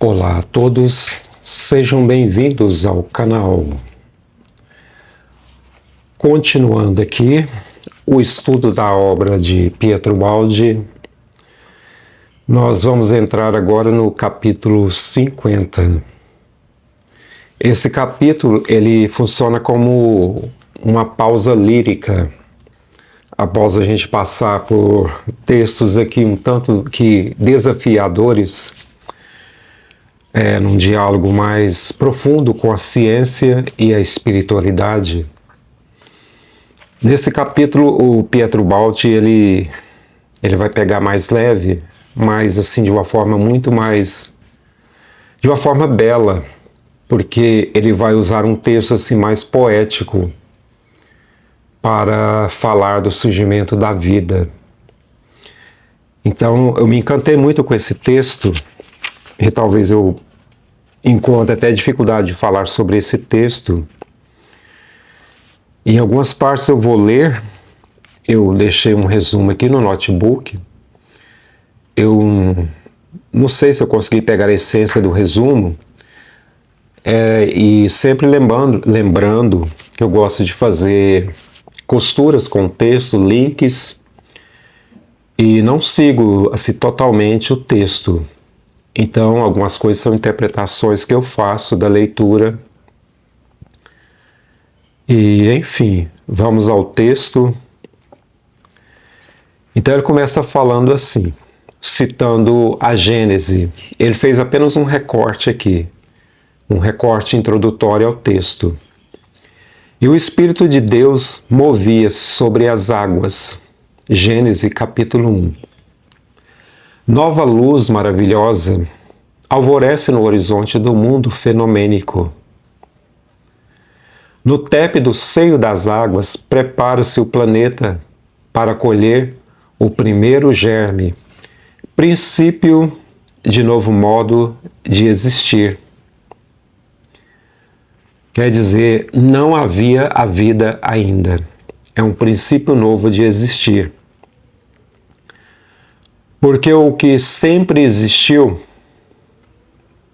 Olá a todos, sejam bem-vindos ao canal. Continuando aqui o estudo da obra de Pietro Baldi, nós vamos entrar agora no capítulo 50. Esse capítulo ele funciona como uma pausa lírica, após a gente passar por textos aqui um tanto que desafiadores, num diálogo mais profundo com a ciência e a espiritualidade. Nesse capítulo, o Pietro Baldi ele vai pegar mais leve, mas assim de uma forma de uma forma bela, porque ele vai usar um texto assim mais poético para falar do surgimento da vida. Então, eu me encantei muito com esse texto, e talvez eu encontre até dificuldade de falar sobre esse texto. Em algumas partes eu vou ler, eu deixei um resumo aqui no notebook. Eu não sei se eu consegui pegar a essência do resumo, e sempre lembrando que eu gosto de fazer costuras com o texto, links, e não sigo assim totalmente o texto. Então, algumas coisas são interpretações que eu faço da leitura. E, enfim, vamos ao texto. Então, ele começa falando assim, citando a Gênese. Ele fez apenas um recorte aqui, um recorte introdutório ao texto. E o Espírito de Deus movia-se sobre as águas. Gênese capítulo 1. Nova luz maravilhosa alvorece no horizonte do mundo fenomênico. No tépido seio das águas, prepara-se o planeta para colher o primeiro germe, princípio de novo modo de existir. Quer dizer, não havia a vida ainda. É um princípio novo de existir. Porque o que sempre existiu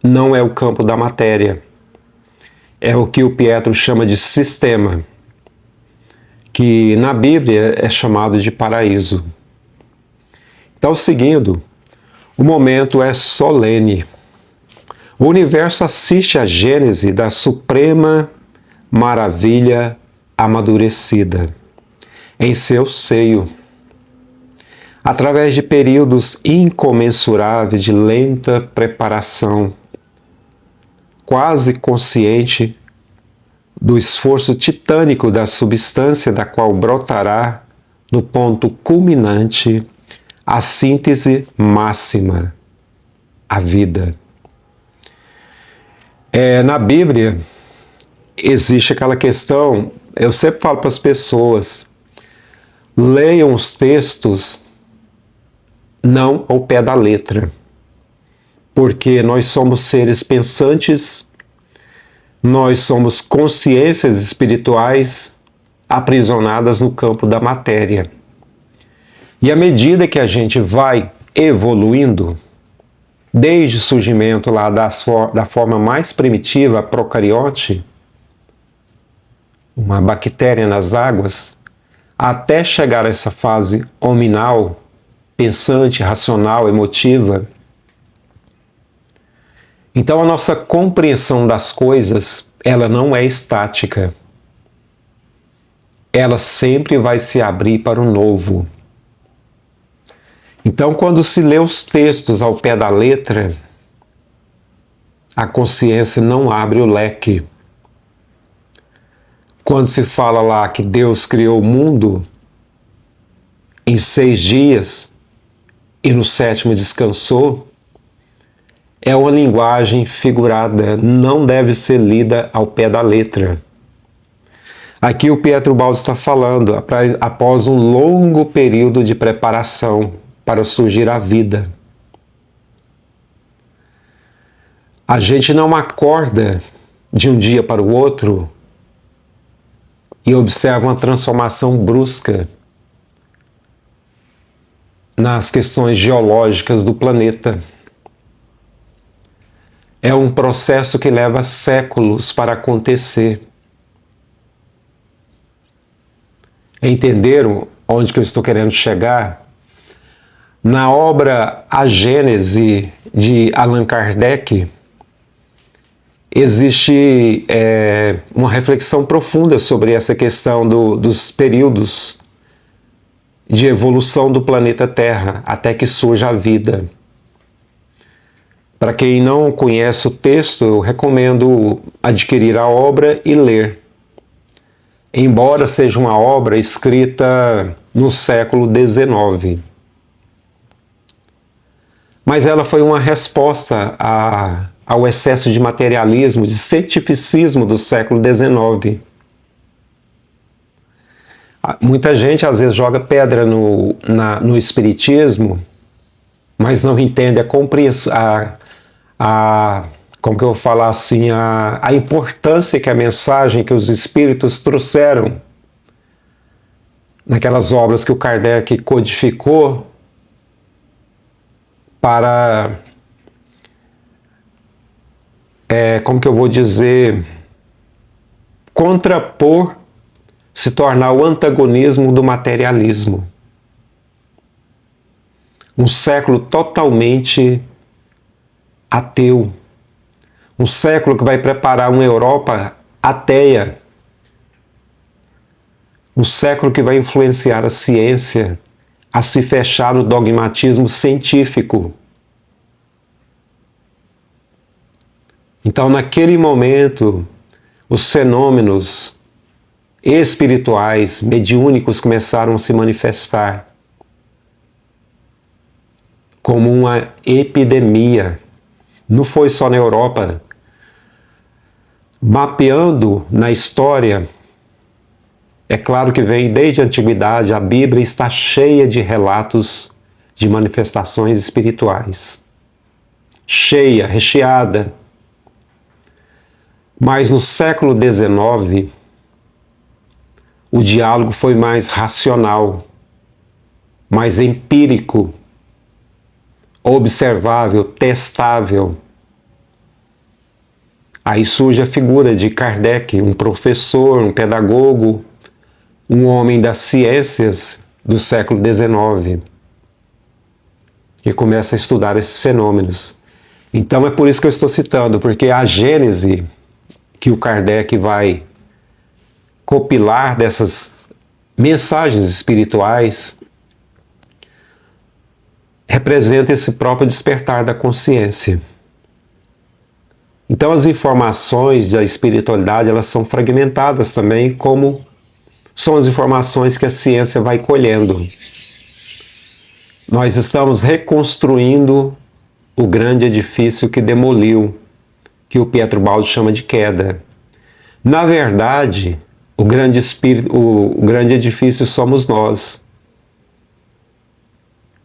não é o campo da matéria. É o que o Pietro chama de sistema, que na Bíblia é chamado de paraíso. Então, seguindo, o momento é solene. O universo assiste à gênese da suprema maravilha amadurecida em seu seio, através de períodos incomensuráveis de lenta preparação, quase consciente do esforço titânico da substância da qual brotará no ponto culminante a síntese máxima, a vida. Na Bíblia existe aquela questão, eu sempre falo para as pessoas, leiam os textos não ao pé da letra, porque nós somos seres pensantes, nós somos consciências espirituais aprisionadas no campo da matéria. E à medida que a gente vai evoluindo, desde o surgimento lá da forma mais primitiva, procariote, uma bactéria nas águas, até chegar a essa fase hominal, pensante, racional, emotiva. Então a nossa compreensão das coisas, ela não é estática. Ela sempre vai se abrir para o novo. Então, quando se lê os textos ao pé da letra, a consciência não abre o leque. Quando se fala lá que Deus criou o mundo em 6 dias e no 7º descansou, é uma linguagem figurada, não deve ser lida ao pé da letra. Aqui o Pietro Baldi está falando, após um longo período de preparação para surgir a vida. A gente não acorda de um dia para o outro e observa uma transformação brusca nas questões geológicas do planeta. É um processo que leva séculos para acontecer. Entenderam onde que eu estou querendo chegar? Na obra A Gênese, de Allan Kardec, existe uma reflexão profunda sobre essa questão dos períodos de evolução do planeta Terra, até que surja a vida. Para quem não conhece o texto, eu recomendo adquirir a obra e ler. Embora seja uma obra escrita no século XIX. Mas ela foi uma resposta ao excesso de materialismo, de cientificismo do século XIX. Muita gente às vezes joga pedra no espiritismo, mas não entende a compreensão, como que eu vou falar assim, a importância que a mensagem que os espíritos trouxeram naquelas obras que o Kardec codificou para, como que eu vou dizer, contrapor, se tornar o antagonismo do materialismo. Um século totalmente ateu. Um século que vai preparar uma Europa ateia. Um século que vai influenciar a ciência a se fechar no dogmatismo científico. Então, naquele momento, os fenômenos espirituais, mediúnicos começaram a se manifestar como uma epidemia. Não foi só na Europa. Mapeando na história, é claro que vem desde a antiguidade, a Bíblia está cheia de relatos de manifestações espirituais. Cheia, recheada. Mas no século XIX, o diálogo foi mais racional, mais empírico, observável, testável. Aí surge a figura de Kardec, um professor, um pedagogo, um homem das ciências do século XIX, que começa a estudar esses fenômenos. Então é por isso que eu estou citando, porque a Gênese que o Kardec vai copilar dessas mensagens espirituais representa esse próprio despertar da consciência. Então as informações da espiritualidade, elas são fragmentadas também, como são as informações que a ciência vai colhendo. Nós estamos reconstruindo o grande edifício que demoliu, que o Pietro Baldi chama de queda. Na verdade, o grande edifício somos nós.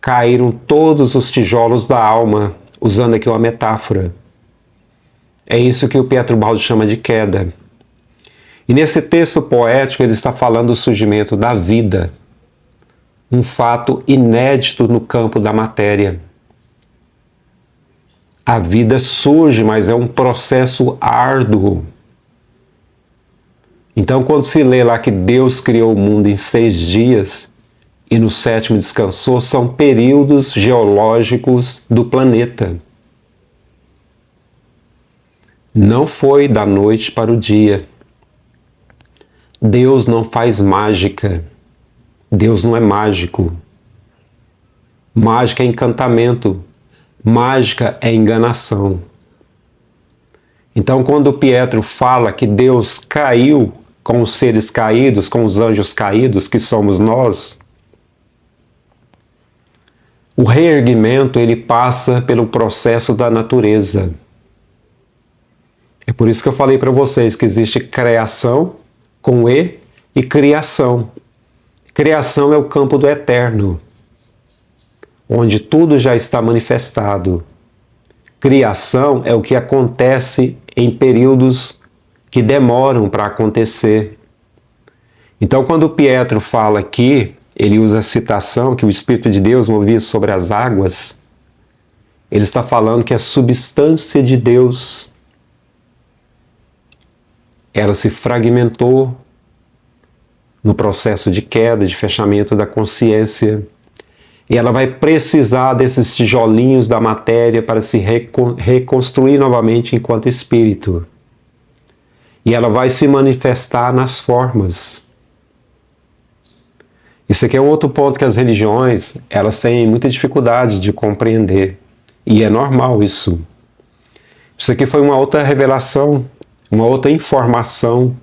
Caíram todos os tijolos da alma, usando aqui uma metáfora. É isso que o Pietro Baldi chama de queda. E nesse texto poético ele está falando do surgimento da vida, um fato inédito no campo da matéria. A vida surge, mas é um processo árduo. Então, quando se lê lá que Deus criou o mundo em 6 dias e no 7º descansou, são períodos geológicos do planeta. Não foi da noite para o dia. Deus não faz mágica. Deus não é mágico. Mágica é encantamento. Mágica é enganação. Então, quando Pietro fala que Deus caiu com os seres caídos, com os anjos caídos, que somos nós, o reerguimento ele passa pelo processo da natureza. É por isso que eu falei para vocês que existe criação com E e criação. Criação é o campo do eterno, onde tudo já está manifestado. Criação é o que acontece em períodos que demoram para acontecer. Então, quando Pietro fala aqui, ele usa a citação que o Espírito de Deus movia sobre as águas, Ele está falando que a substância de Deus, ela se fragmentou no processo de queda, de fechamento da consciência, e ela vai precisar desses tijolinhos da matéria para se reconstruir novamente enquanto espírito. E ela vai se manifestar nas formas. Isso aqui é um outro ponto que as religiões, elas têm muita dificuldade de compreender. E é normal isso. Isso aqui foi uma outra revelação, uma outra informação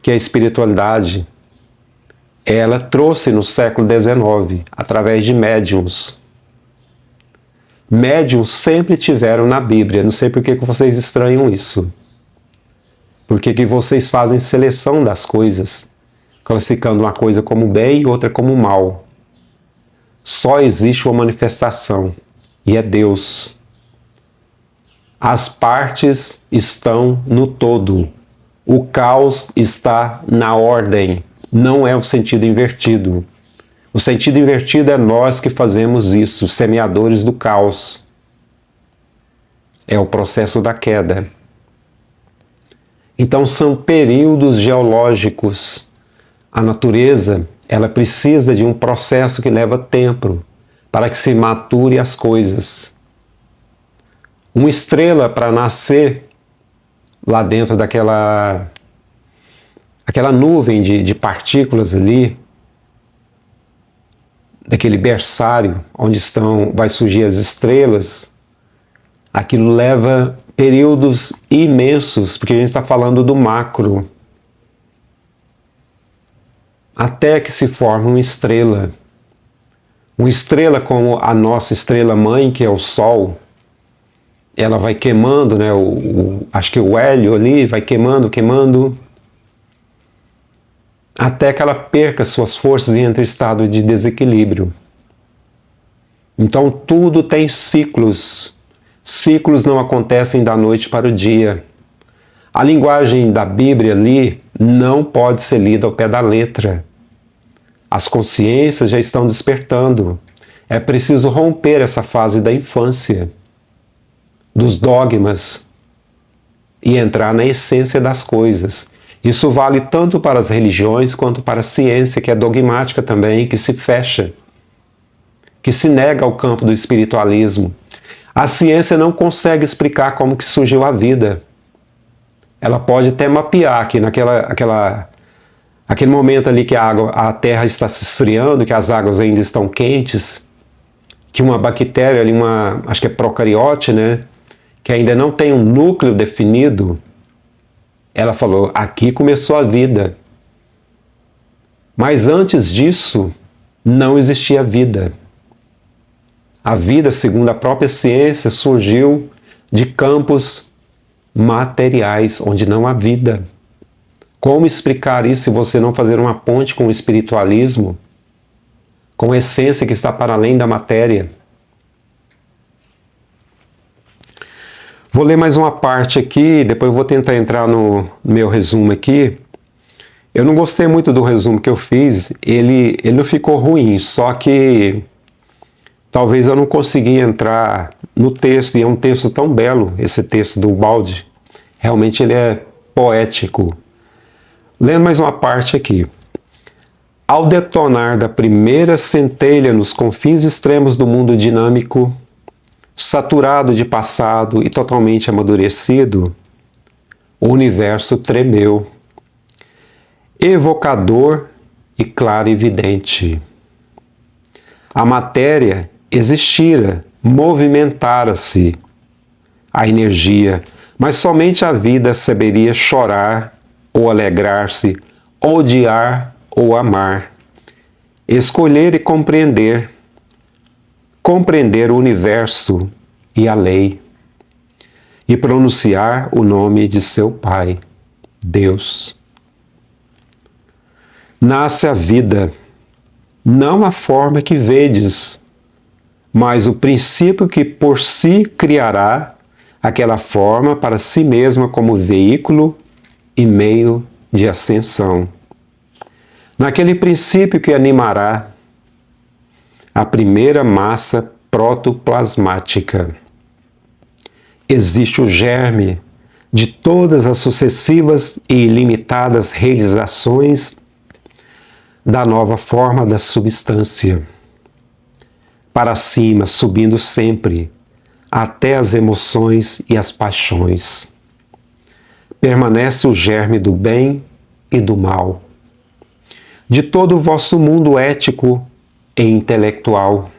que a espiritualidade, ela trouxe no século XIX, através de médiuns. Médiuns sempre tiveram na Bíblia. Não sei por que vocês estranham isso. Por que vocês fazem seleção das coisas, classificando uma coisa como bem e outra como mal. Só existe uma manifestação, e é Deus. As partes estão no todo. O caos está na ordem. Não é o sentido invertido. O sentido invertido é nós que fazemos isso, semeadores do caos. É o processo da queda. Então são períodos geológicos. A natureza, ela precisa de um processo que leva tempo para que se mature as coisas. Uma estrela, para nascer lá dentro daquela nuvem de partículas ali, daquele berçário onde vai surgir as estrelas, aquilo leva períodos imensos, porque a gente está falando do macro, até que se forma uma estrela. Uma estrela como a nossa estrela-mãe, que é o Sol, ela vai queimando, né? Acho que o hélio ali vai queimando, até que ela perca suas forças e entre em estado de desequilíbrio. Então tudo tem ciclos. Ciclos não acontecem da noite para o dia. A linguagem da Bíblia ali não pode ser lida ao pé da letra. As consciências já estão despertando. É preciso romper essa fase da infância, dos dogmas, e entrar na essência das coisas. Isso vale tanto para as religiões quanto para a ciência, que é dogmática também, que se fecha, que se nega ao campo do espiritualismo. A ciência não consegue explicar como que surgiu a vida. Ela pode até mapear que aquele momento ali que a Terra está se esfriando, que as águas ainda estão quentes, que uma bactéria ali, acho que é procariote, né, que ainda não tem um núcleo definido, ela falou, aqui começou a vida. Mas antes disso, não existia vida. A vida, segundo a própria ciência, surgiu de campos materiais, onde não há vida. Como explicar isso se você não fazer uma ponte com o espiritualismo, com a essência que está para além da matéria? Vou ler mais uma parte aqui, depois eu vou tentar entrar no meu resumo aqui. Eu não gostei muito do resumo que eu fiz, ele não ficou ruim, só que talvez eu não consegui entrar no texto, e é um texto tão belo, esse texto do Ubaldi. Realmente ele é poético. Lendo mais uma parte aqui. Ao detonar da primeira centelha nos confins extremos do mundo dinâmico, saturado de passado e totalmente amadurecido, o universo tremeu, evocador e clarividente. A matéria existira, movimentara-se, a energia, mas somente a vida saberia chorar ou alegrar-se, odiar ou amar, escolher e compreender o universo e a lei, e pronunciar o nome de seu Pai, Deus. Nasce a vida, não a forma que vedes, mas o princípio que por si criará aquela forma para si mesma como veículo e meio de ascensão. Naquele princípio que animará a primeira massa protoplasmática. existe o germe de todas as sucessivas e ilimitadas realizações da nova forma da substância, para cima, subindo sempre, até as emoções e as paixões. Permanece o germe do bem e do mal, de todo o vosso mundo ético e intelectual.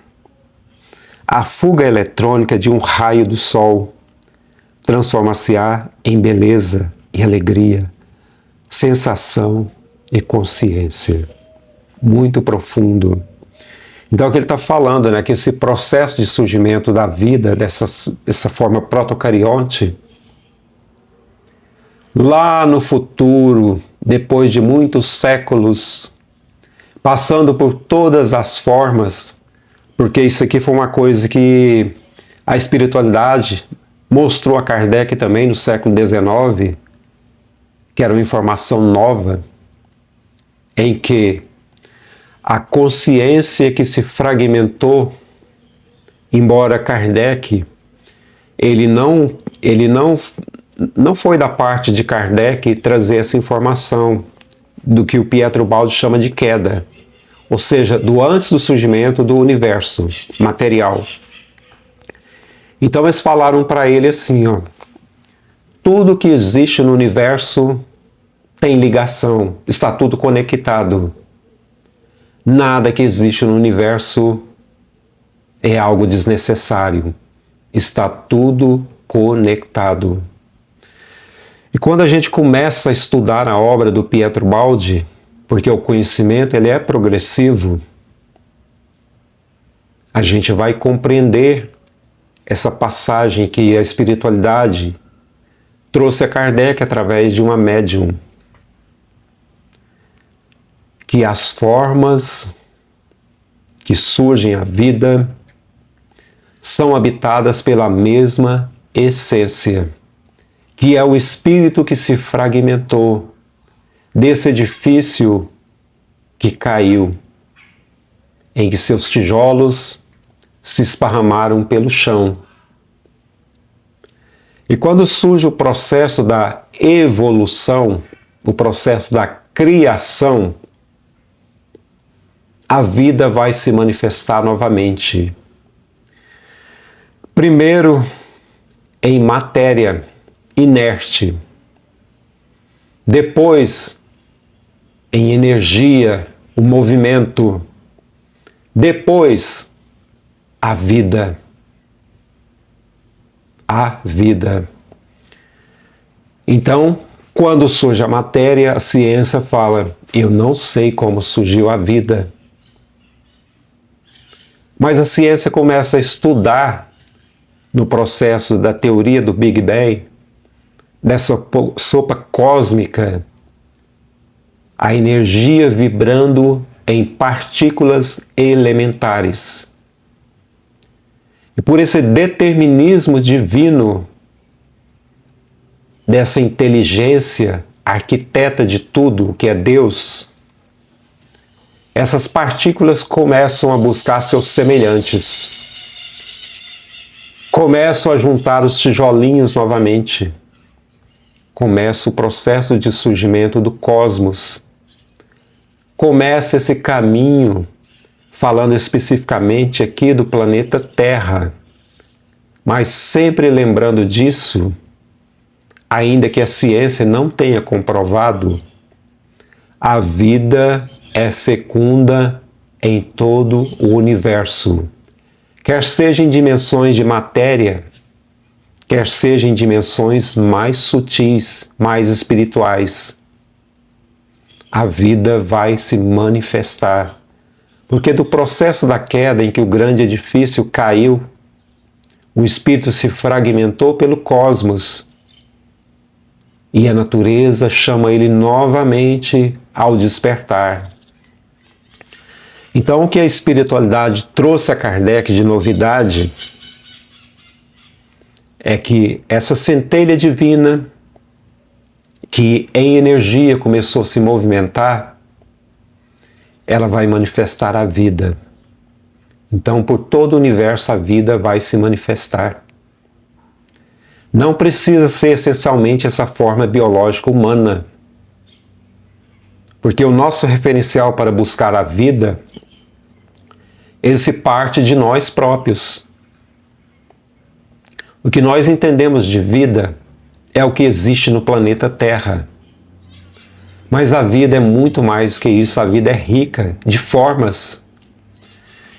A fuga eletrônica de um raio do sol transforma-se-á em beleza e alegria, sensação e consciência. Muito profundo. Então, o que ele está falando, né, que esse processo de surgimento da vida, dessa forma protocarionte, lá no futuro, depois de muitos séculos, passando por todas as formas, porque isso aqui foi uma coisa que a espiritualidade mostrou a Kardec também no século XIX, que era uma informação nova, em que a consciência que se fragmentou, embora Kardec, ele não foi da parte de Kardec trazer essa informação do que o Pietro Baldi chama de queda, ou seja, do antes do surgimento do universo material. Então eles falaram para ele assim, ó, tudo que existe no universo tem ligação, está tudo conectado. Nada que existe no universo é algo desnecessário. Está tudo conectado. E quando a gente começa a estudar a obra do Pietro Baldi, porque o conhecimento ele é progressivo, a gente vai compreender essa passagem que a espiritualidade trouxe a Kardec através de uma médium, que as formas que surgem à vida são habitadas pela mesma essência, que é o espírito que se fragmentou desse edifício que caiu, em que seus tijolos se esparramaram pelo chão. E quando surge o processo da evolução, o processo da criação, a vida vai se manifestar novamente. Primeiro, em matéria inerte. Depois, em energia, o movimento. Depois, a vida. A vida. Então, quando surge a matéria, a ciência fala, eu não sei como surgiu a vida. Mas a ciência começa a estudar no processo da teoria do Big Bang, dessa sopa cósmica, a energia vibrando em partículas elementares. E por esse determinismo divino, dessa inteligência arquiteta de tudo, que é Deus, essas partículas começam a buscar seus semelhantes. Começam a juntar os tijolinhos novamente. Começa o processo de surgimento do cosmos. Começa esse caminho, falando especificamente aqui do planeta Terra, mas sempre lembrando disso, ainda que a ciência não tenha comprovado, a vida é fecunda em todo o universo, quer seja em dimensões de matéria, quer seja em dimensões mais sutis, mais espirituais. A vida vai se manifestar, porque do processo da queda em que o grande edifício caiu, o espírito se fragmentou pelo cosmos e a natureza chama ele novamente ao despertar. Então, o que a espiritualidade trouxe a Kardec de novidade é que essa centelha divina, que em energia começou a se movimentar, ela vai manifestar a vida. Então, por todo o universo, a vida vai se manifestar. não precisa ser essencialmente essa forma biológica humana, porque o nosso referencial para buscar a vida, ele se parte de nós próprios. O que nós entendemos de vida é o que existe no planeta Terra. Mas a vida é muito mais do que isso, a vida é rica de formas.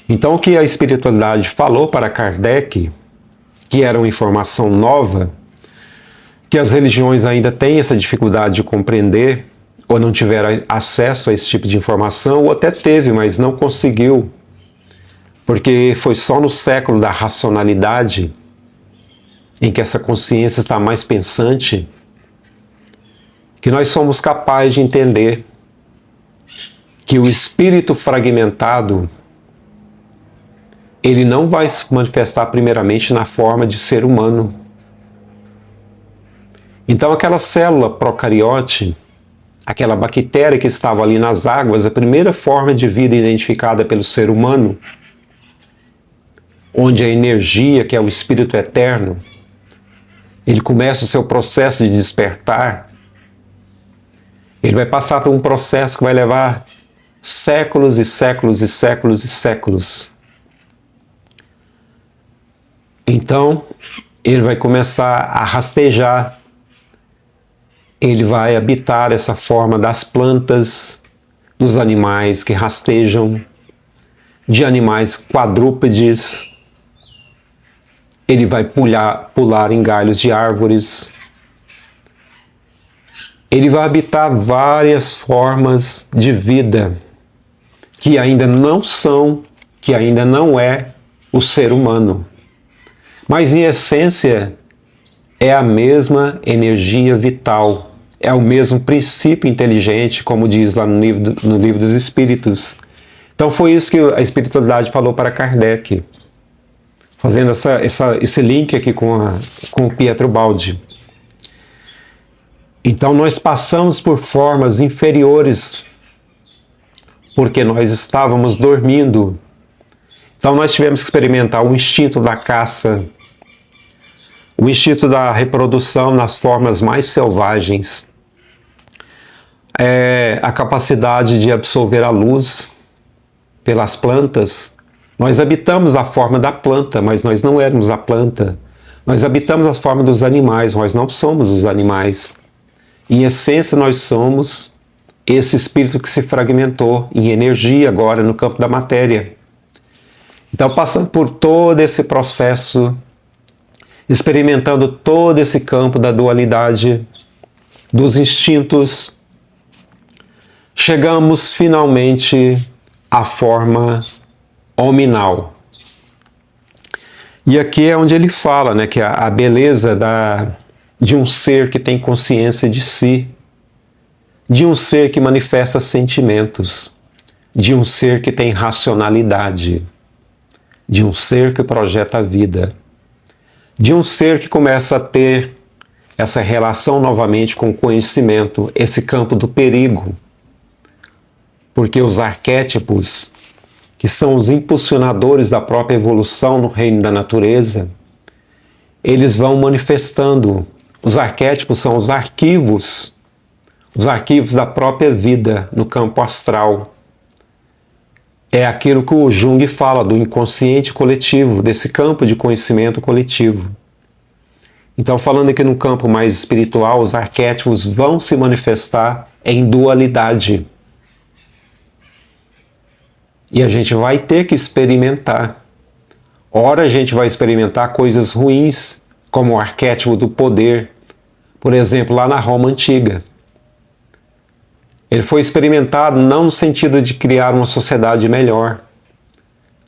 Então o que a espiritualidade falou para Kardec, que era uma informação nova, que as religiões ainda têm essa dificuldade de compreender, ou não tiveram acesso a esse tipo de informação, ou até teve, mas não conseguiu, porque foi só no século da racionalidade, em que essa consciência está mais pensante, que nós somos capazes de entender que o espírito fragmentado, ele não vai se manifestar primeiramente na forma de ser humano. Então aquela célula procariote, aquela bactéria que estava ali nas águas, a primeira forma de vida identificada pelo ser humano, onde a energia, que é o espírito eterno, ele começa o seu processo de despertar, ele vai passar por um processo que vai levar séculos e séculos e séculos e séculos. Então, ele vai começar a rastejar, ele vai habitar essa forma das plantas, dos animais que rastejam, de animais quadrúpedes, ele vai pular em galhos de árvores, ele vai habitar várias formas de vida que ainda não são, que ainda não é o ser humano. Mas em essência é a mesma energia vital, é o mesmo princípio inteligente, como diz lá no livro dos Espíritos. Então foi isso que a espiritualidade falou para Kardec, fazendo esse link aqui com o Pietro Baldi. Então nós passamos por formas inferiores porque nós estávamos dormindo. Então nós tivemos que experimentar o instinto da caça, o instinto da reprodução nas formas mais selvagens, a capacidade de absorver a luz pelas plantas. Nós habitamos a forma da planta, mas nós não éramos a planta. Nós habitamos a forma dos animais, nós não somos os animais. Em essência, nós somos esse espírito que se fragmentou em energia agora no campo da matéria. Então, passando por todo esse processo, experimentando todo esse campo da dualidade, dos instintos, chegamos finalmente à forma hominal. E aqui é onde ele fala, né, que a beleza de um ser que tem consciência de si, de um ser que manifesta sentimentos, de um ser que tem racionalidade, de um ser que projeta a vida, de um ser que começa a ter essa relação novamente com o conhecimento, esse campo do perigo, porque os arquétipos, que são os impulsionadores da própria evolução no reino da natureza, eles vão manifestando. Os arquétipos são os arquivos da própria vida no campo astral. É aquilo que o Jung fala do inconsciente coletivo, desse campo de conhecimento coletivo. Então, falando aqui no campo mais espiritual, os arquétipos vão se manifestar em dualidade. E a gente vai ter que experimentar. Ora, a gente vai experimentar coisas ruins, como o arquétipo do poder, por exemplo, lá na Roma Antiga. Ele foi experimentado não no sentido de criar uma sociedade melhor,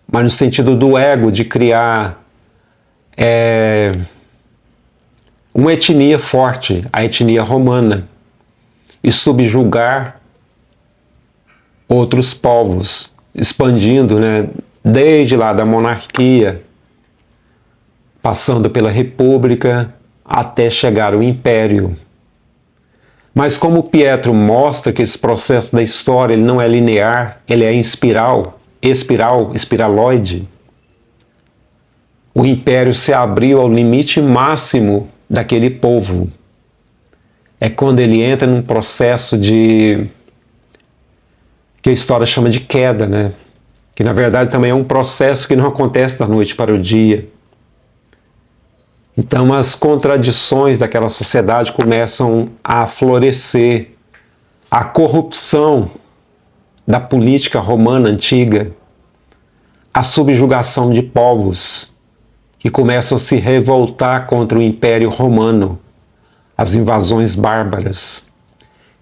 mas no sentido do ego, de criar uma etnia forte, a etnia romana, e subjugar outros povos, expandindo, né, desde lá da monarquia, passando pela república, até chegar ao império. Mas como Pietro mostra que esse processo da história ele não é linear, ele é em espiraloide, o império se abriu ao limite máximo daquele povo. É quando ele entra num processo que a história chama de queda, né? Que na verdade também é um processo que não acontece da noite para o dia. Então as contradições daquela sociedade começam a florescer. A corrupção da política romana antiga, a subjugação de povos que começam a se revoltar contra o Império Romano, as invasões bárbaras.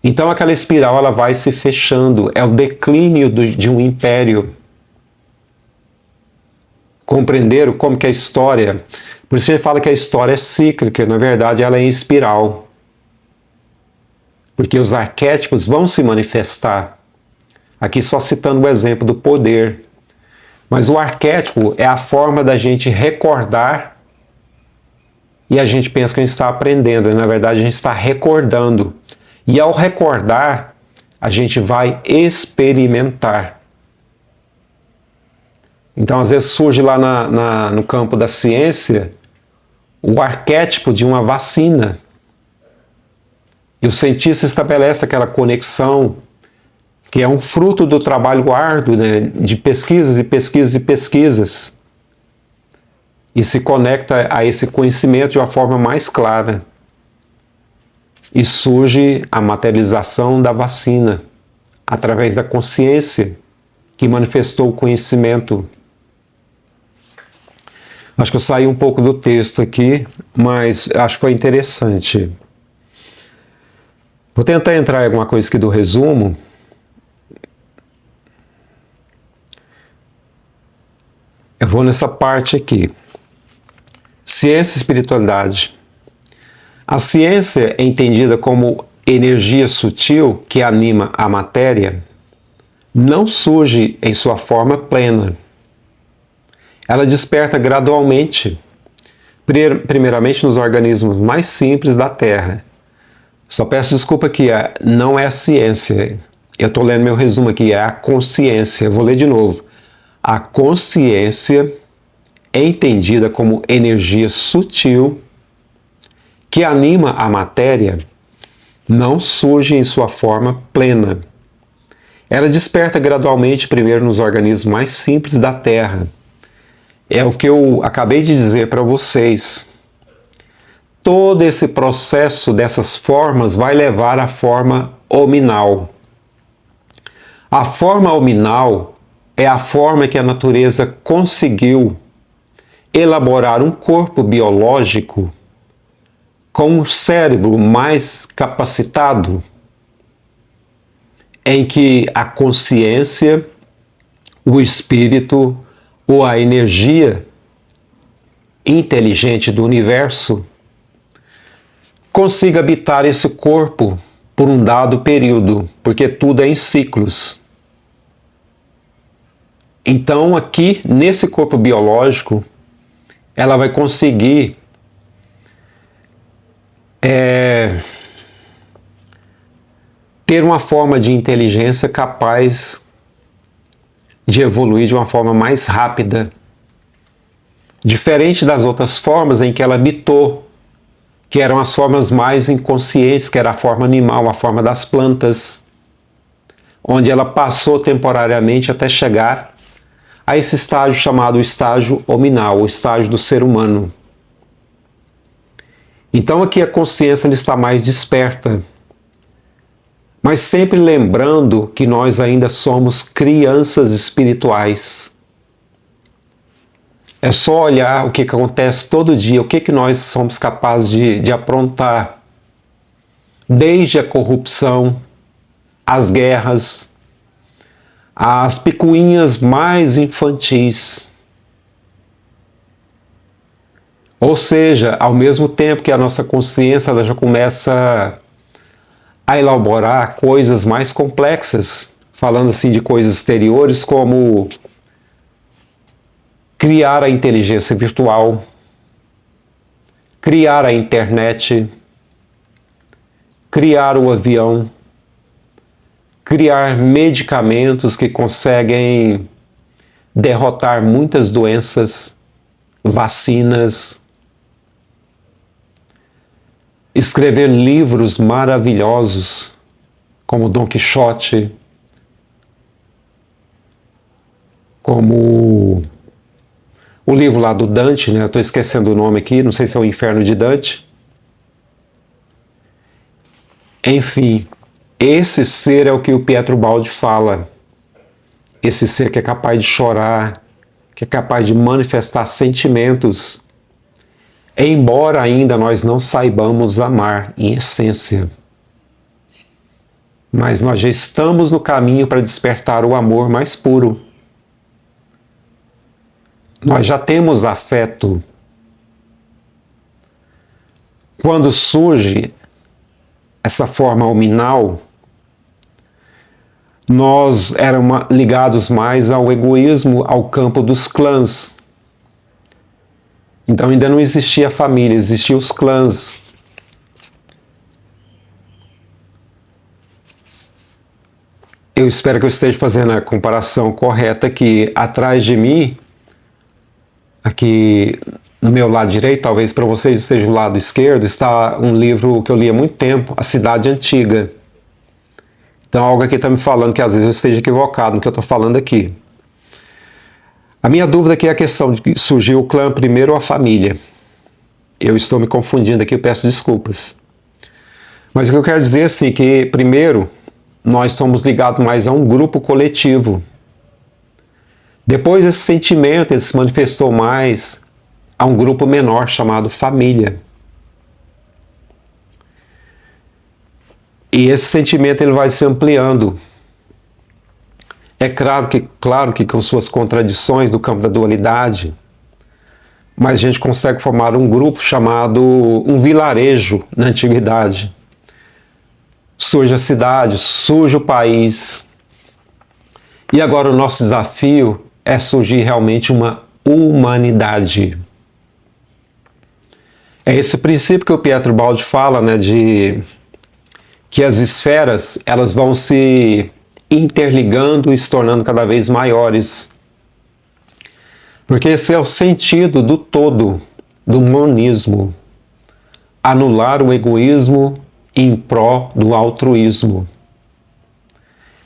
Então aquela espiral ela vai se fechando, é o declínio de um império. Compreenderam como que a história... Por isso a gente fala que a história é cíclica, na verdade ela é em espiral. Porque os arquétipos vão se manifestar. Aqui só citando o exemplo do poder. Mas o arquétipo é a forma da gente recordar e a gente pensa que a gente está aprendendo, e na verdade a gente está recordando. E ao recordar, a gente vai experimentar. Então, às vezes surge lá no campo da ciência o arquétipo de uma vacina. E o cientista estabelece aquela conexão que é um fruto do trabalho árduo, né, de pesquisas e pesquisas e pesquisas. E se conecta a esse conhecimento de uma forma mais clara. E surge a materialização da vacina, através da consciência que manifestou o conhecimento. Acho que eu saí um pouco do texto aqui, mas acho que foi interessante. Vou tentar entrar em alguma coisa aqui do resumo. Eu vou nessa parte aqui. Ciência e espiritualidade. A ciência é entendida como energia sutil que anima a matéria, não surge em sua forma plena. Ela desperta gradualmente, primeiramente nos organismos mais simples da Terra. Só peço desculpa aqui, não é a ciência. Eu estou lendo meu resumo aqui, é a consciência. Vou ler de novo. A consciência é entendida como energia sutil que anima a matéria, não surge em sua forma plena. Ela desperta gradualmente primeiro nos organismos mais simples da Terra. É o que eu acabei de dizer para vocês. Todo esse processo dessas formas vai levar à forma hominal. A forma hominal é a forma que a natureza conseguiu elaborar um corpo biológico com um cérebro mais capacitado, em que a consciência, o espírito ou a energia inteligente do universo consiga habitar esse corpo por um dado período, porque tudo é em ciclos. Então, aqui, nesse corpo biológico, ela vai conseguir ter uma forma de inteligência capaz de evoluir de uma forma mais rápida, diferente das outras formas em que ela habitou, que eram as formas mais inconscientes, que era a forma animal, a forma das plantas, onde ela passou temporariamente até chegar a esse estágio chamado estágio hominal, o estágio do ser humano. Então aqui a consciência está mais desperta, mas sempre lembrando que nós ainda somos crianças espirituais. É só olhar o que acontece todo dia, o que nós somos capazes de aprontar. Desde a corrupção, as guerras, as picuinhas mais infantis. Ou seja, ao mesmo tempo que a nossa consciência ela já começa a elaborar coisas mais complexas, falando assim de coisas exteriores como criar a inteligência virtual, criar a internet, criar o avião, criar medicamentos que conseguem derrotar muitas doenças, vacinas. escrever livros maravilhosos, como Dom Quixote, como o livro lá do Dante, né? Eu estou esquecendo o nome aqui, não sei se é o Inferno de Dante. Enfim, esse ser é o que o Pietro Baldi fala. Esse ser que é capaz de chorar, que é capaz de manifestar sentimentos, embora ainda nós não saibamos amar em essência. Mas nós já estamos no caminho para despertar o amor mais puro. Nós já temos afeto. Quando surge essa forma hominal, nós éramos ligados mais ao egoísmo, ao campo dos clãs. Então ainda não existia a família, existiam os clãs. Eu espero que eu esteja fazendo a comparação correta aqui. Atrás de mim, aqui no meu lado direito, talvez para vocês seja o lado esquerdo, está um livro que eu li há muito tempo, A Cidade Antiga. Então algo aqui está me falando que às vezes eu esteja equivocado no que eu estou falando aqui. A minha dúvida aqui é a questão de que surgiu o clã primeiro ou a família. Eu estou me confundindo aqui, eu peço desculpas. Mas o que eu quero dizer é assim, que primeiro nós estamos ligados mais a um grupo coletivo. Depois esse sentimento ele se manifestou mais a um grupo menor chamado família. E esse sentimento ele vai se ampliando. É claro que com suas contradições do campo da dualidade, mas a gente consegue formar um grupo chamado um vilarejo na antiguidade. Surge a cidade, surge o país. E agora o nosso desafio é surgir realmente uma humanidade. É esse princípio que o Pietro Baldi fala, né, de que as esferas elas vão se interligando e se tornando cada vez maiores. Porque esse é o sentido do todo, do monismo. Anular o egoísmo em pró do altruísmo.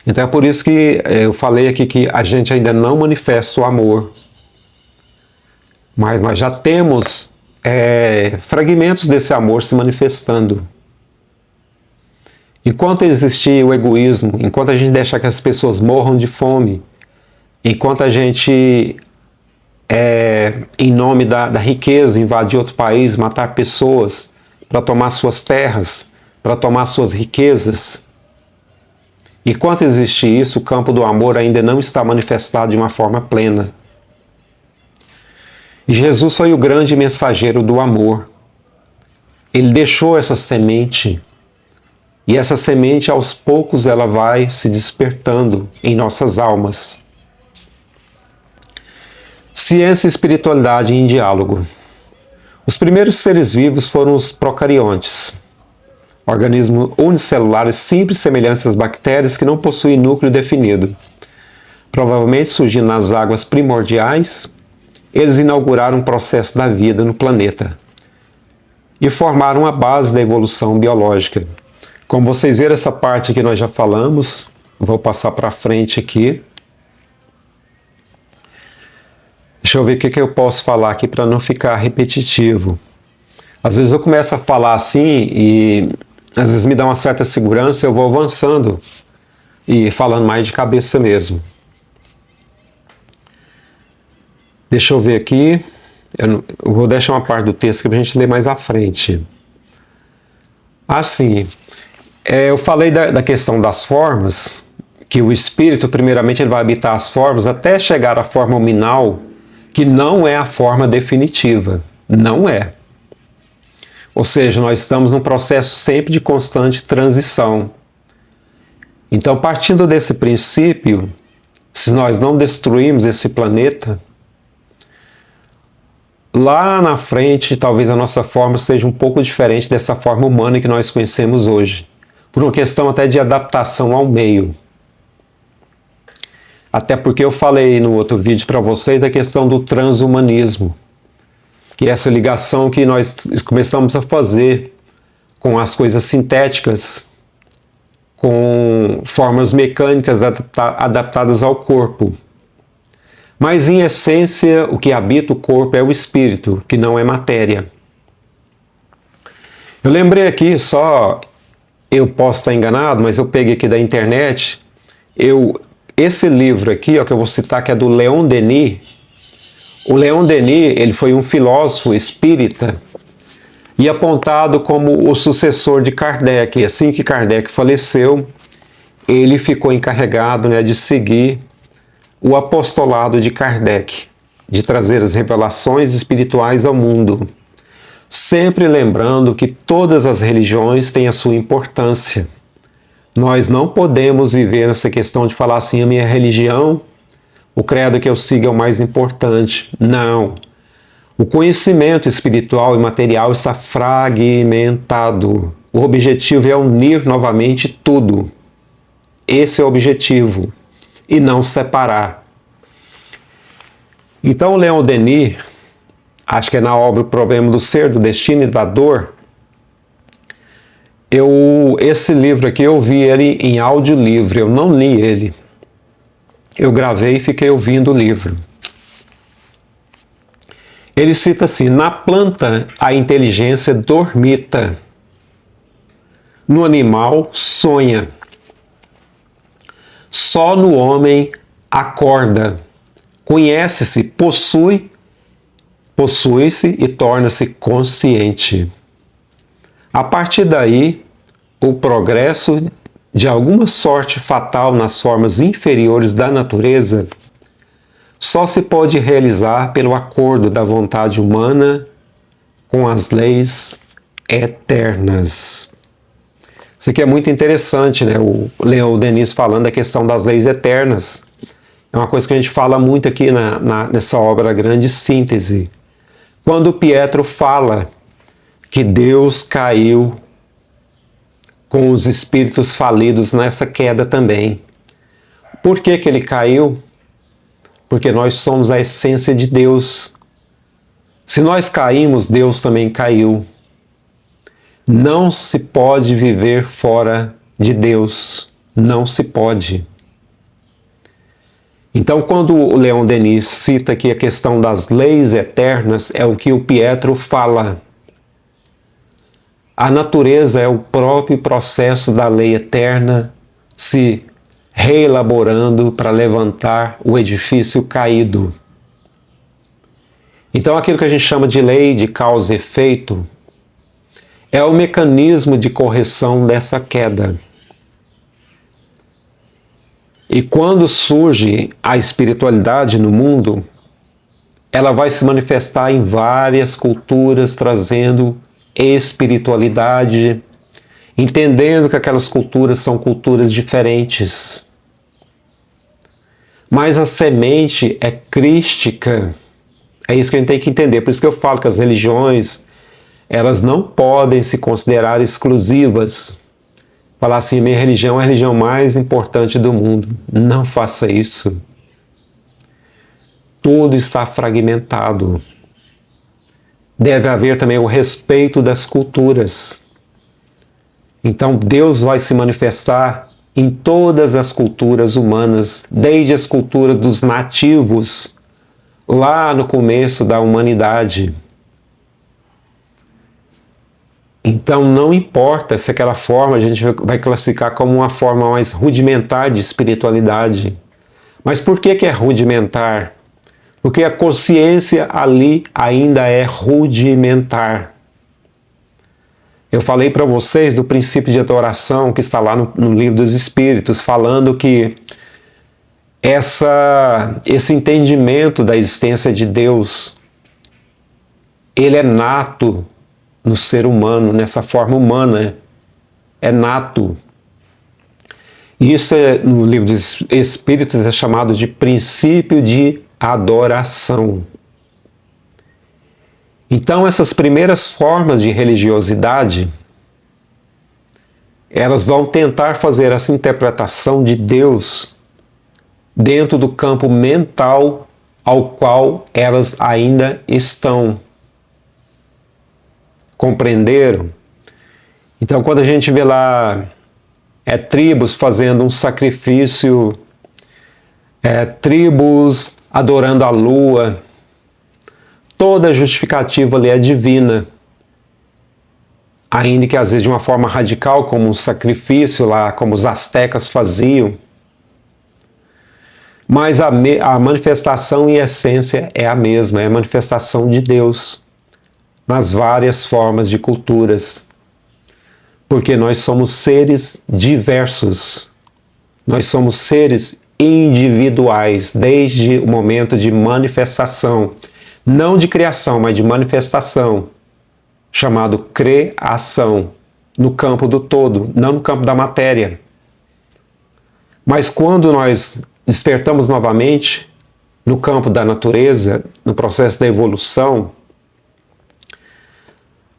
Então é por isso que eu falei aqui que a gente ainda não manifesta o amor. Mas nós já temos fragmentos desse amor se manifestando. Enquanto existir o egoísmo, enquanto a gente deixar que as pessoas morram de fome, enquanto a gente, em nome da riqueza, invadir outro país, matar pessoas para tomar suas terras, para tomar suas riquezas, enquanto existir isso, o campo do amor ainda não está manifestado de uma forma plena. E Jesus foi o grande mensageiro do amor. Ele deixou essa semente. E essa semente, aos poucos, ela vai se despertando em nossas almas. Ciência e espiritualidade em diálogo. Os primeiros seres vivos foram os procariontes, organismos unicelulares simples semelhantes às bactérias que não possuem núcleo definido. Provavelmente surgindo nas águas primordiais, eles inauguraram um processo da vida no planeta e formaram a base da evolução biológica. Como vocês viram, essa parte que nós já falamos, vou passar para frente aqui. Deixa eu ver o que eu posso falar aqui para não ficar repetitivo. Às vezes eu começo a falar assim e às vezes me dá uma certa segurança, eu vou avançando e falando mais de cabeça mesmo. Deixa eu ver aqui. Eu vou deixar uma parte do texto que a gente lê mais à frente. Assim, eu falei da questão das formas, que o espírito, primeiramente, ele vai habitar as formas até chegar à forma nominal, que não é a forma definitiva. Não é. Ou seja, nós estamos num processo sempre de constante transição. Então, partindo desse princípio, se nós não destruirmos esse planeta, lá na frente, talvez a nossa forma seja um pouco diferente dessa forma humana que nós conhecemos hoje. Por uma questão até de adaptação ao meio. Até porque eu falei no outro vídeo para vocês da questão do transhumanismo. Que é essa ligação que nós começamos a fazer com as coisas sintéticas, com formas mecânicas adaptadas ao corpo. Mas, em essência, o que habita o corpo é o espírito, que não é matéria. Eu lembrei aqui, eu posso estar enganado, mas eu peguei aqui da internet, esse livro aqui, ó, que eu vou citar, que é do Leon Denis. O Leon Denis, ele foi um filósofo espírita e apontado como o sucessor de Kardec. Assim que Kardec faleceu, ele ficou encarregado, né, de seguir o apostolado de Kardec, de trazer as revelações espirituais ao mundo. Sempre lembrando que todas as religiões têm a sua importância. Nós não podemos viver nessa questão de falar assim, a minha religião, o credo que eu sigo é o mais importante. Não. O conhecimento espiritual e material está fragmentado. O objetivo é unir novamente tudo. Esse é o objetivo. E não separar. Então, Leon Denis, acho que é na obra O Problema do Ser, do Destino e da Dor, esse livro aqui eu vi ele em áudio livre, eu não li ele. Eu gravei e fiquei ouvindo o livro. Ele cita assim: na planta a inteligência dormita, no animal sonha, só no homem acorda, conhece-se, possui-se e torna-se consciente. A partir daí, o progresso de alguma sorte fatal nas formas inferiores da natureza só se pode realizar pelo acordo da vontade humana com as leis eternas. Isso aqui é muito interessante, né? O Leon Denis falando da questão das leis eternas. É uma coisa que a gente fala muito aqui nessa obra Grande Síntese. Quando Pietro fala que Deus caiu com os espíritos falidos nessa queda também. Por que ele caiu? Porque nós somos a essência de Deus. Se nós caímos, Deus também caiu. Não se pode viver fora de Deus. Não se pode. Então, quando o Leon Denis cita aqui a questão das leis eternas, é o que o Pietro fala. A natureza é o próprio processo da lei eterna se reelaborando para levantar o edifício caído. Então, aquilo que a gente chama de lei de causa e efeito é o mecanismo de correção dessa queda. E quando surge a espiritualidade no mundo, ela vai se manifestar em várias culturas, trazendo espiritualidade, entendendo que aquelas culturas são culturas diferentes. Mas a semente é crística. É isso que a gente tem que entender. Por isso que eu falo que as religiões, elas não podem se considerar exclusivas. Falar assim, minha religião é a religião mais importante do mundo. Não faça isso. Tudo está fragmentado. Deve haver também o respeito das culturas. Então Deus vai se manifestar em todas as culturas humanas, desde as culturas dos nativos, lá no começo da humanidade. Então não importa se aquela forma a gente vai classificar como uma forma mais rudimentar de espiritualidade. Mas por que é rudimentar? Porque a consciência ali ainda é rudimentar. Eu falei para vocês do princípio de adoração que está lá no Livro dos Espíritos, falando que esse entendimento da existência de Deus, ele é nato no ser humano, nessa forma humana, é nato. Isso no Livro dos Espíritos é chamado de princípio de adoração. Então, essas primeiras formas de religiosidade, elas vão tentar fazer essa interpretação de Deus dentro do campo mental ao qual elas ainda estão. Compreenderam? Então, quando a gente vê lá tribos fazendo um sacrifício, tribos adorando a lua, toda a justificativa ali é divina. Ainda que às vezes de uma forma radical, como um sacrifício lá, como os astecas faziam. Mas a manifestação e essência é a mesma, é a manifestação de Deus nas várias formas de culturas. Porque nós somos seres diversos, nós somos seres individuais, desde o momento de manifestação, não de criação, mas de manifestação, chamado criação, no campo do todo, não no campo da matéria. Mas quando nós despertamos novamente no campo da natureza, no processo da evolução,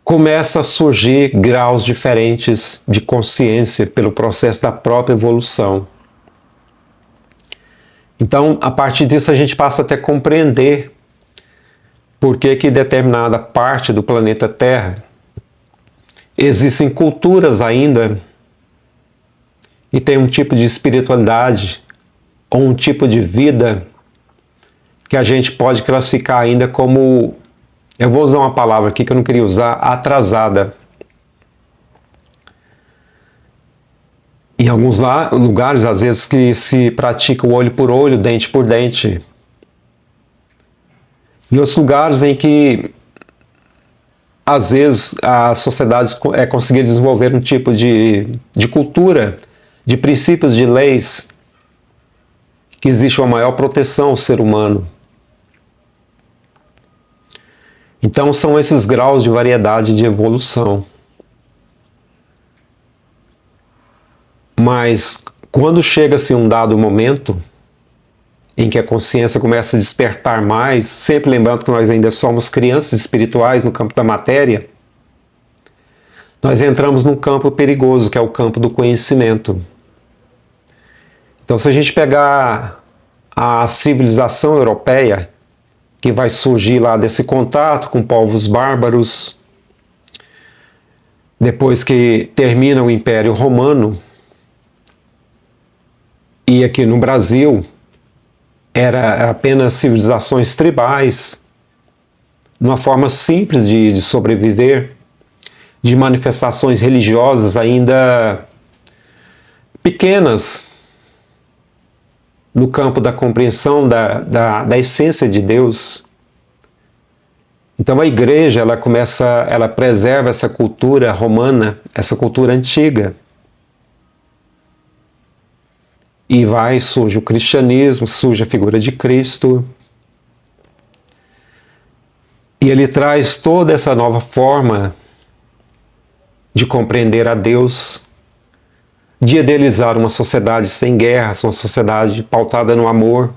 começa a surgir graus diferentes de consciência pelo processo da própria evolução. Então, a partir disso, a gente passa até a compreender por que determinada parte do planeta Terra existem culturas ainda e tem um tipo de espiritualidade ou um tipo de vida que a gente pode classificar ainda como, eu vou usar uma palavra aqui que eu não queria usar, atrasada. Em alguns lugares, às vezes, que se pratica o olho por olho, dente por dente. Em outros lugares em que, às vezes, as sociedades conseguiram desenvolver um tipo de cultura, de princípios, de leis, que existe uma maior proteção ao ser humano. Então, são esses graus de variedade de evolução. Mas, quando chega-se um dado momento em que a consciência começa a despertar mais, sempre lembrando que nós ainda somos crianças espirituais no campo da matéria, nós entramos num campo perigoso, que é o campo do conhecimento. Então, se a gente pegar a civilização europeia, que vai surgir lá desse contato com povos bárbaros, depois que termina o Império Romano, e aqui no Brasil, era apenas civilizações tribais, uma forma simples de sobreviver, de manifestações religiosas ainda pequenas, no campo da compreensão da essência de Deus. Então a igreja, ela preserva essa cultura romana, essa cultura antiga. E surge o cristianismo, surge a figura de Cristo. E ele traz toda essa nova forma de compreender a Deus, de idealizar uma sociedade sem guerras, uma sociedade pautada no amor,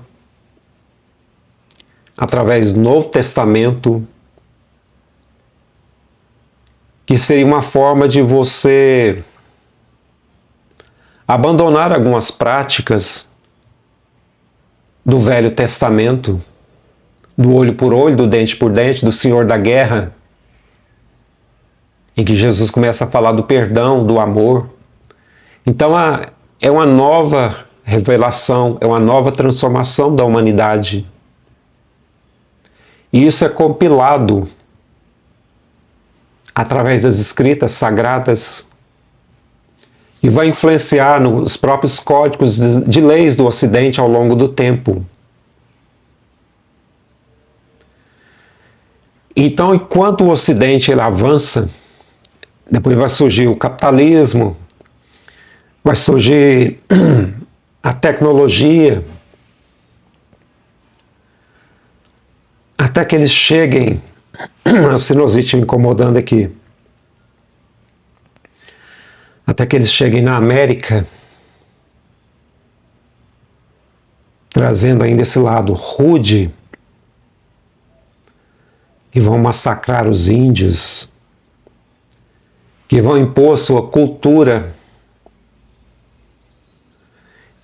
através do Novo Testamento, que seria uma forma de você abandonar algumas práticas do Velho Testamento, do olho por olho, do dente por dente, do Senhor da guerra, em que Jesus começa a falar do perdão, do amor. Então é uma nova revelação, é uma nova transformação da humanidade. E isso é compilado através das escritas sagradas e vai influenciar nos próprios códigos de leis do Ocidente ao longo do tempo. Então, enquanto o Ocidente ele avança, depois vai surgir o capitalismo, vai surgir a tecnologia, até que eles cheguem, a sinusite me incomodando aqui, até que eles cheguem na América, trazendo ainda esse lado rude, que vão massacrar os índios, que vão impor sua cultura.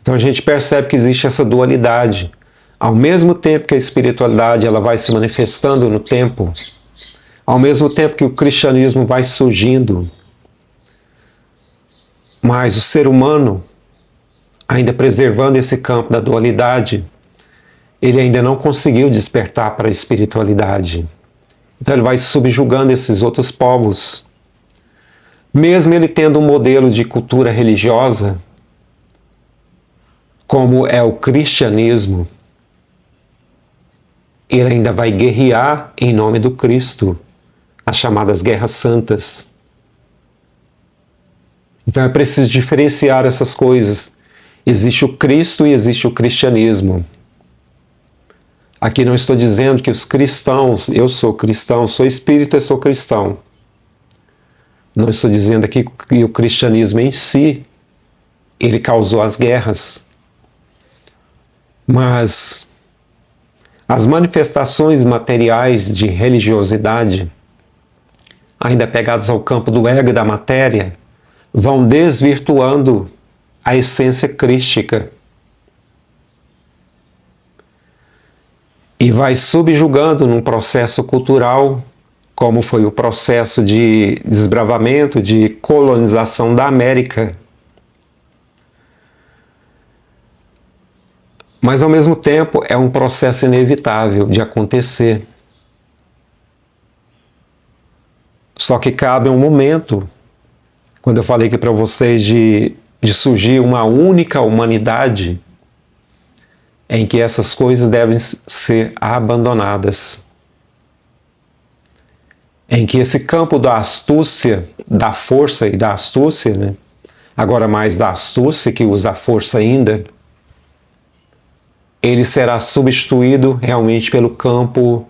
Então a gente percebe que existe essa dualidade. Ao mesmo tempo que a espiritualidade ela vai se manifestando no tempo, ao mesmo tempo que o cristianismo vai surgindo, Mas o ser humano, ainda preservando esse campo da dualidade, ele ainda não conseguiu despertar para a espiritualidade. Então ele vai subjugando esses outros povos. Mesmo ele tendo um modelo de cultura religiosa, como é o cristianismo, ele ainda vai guerrear em nome do Cristo, as chamadas guerras santas. Então é preciso diferenciar essas coisas. Existe o Cristo e existe o cristianismo. Aqui não estou dizendo que os cristãos, eu sou cristão, sou espírita e sou cristão. Não estou dizendo aqui que o cristianismo em si, ele causou as guerras. Mas as manifestações materiais de religiosidade, ainda pegadas ao campo do ego e da matéria, vão desvirtuando a essência crística e vai subjugando num processo cultural, como foi o processo de desbravamento, de colonização da América. Mas, ao mesmo tempo, é um processo inevitável de acontecer. Só que cabe um momento, quando eu falei aqui para vocês de surgir uma única humanidade, em que essas coisas devem ser abandonadas. Em que esse campo da astúcia, da força e da astúcia, né? Agora mais da astúcia que usa a força ainda, ele será substituído realmente pelo campo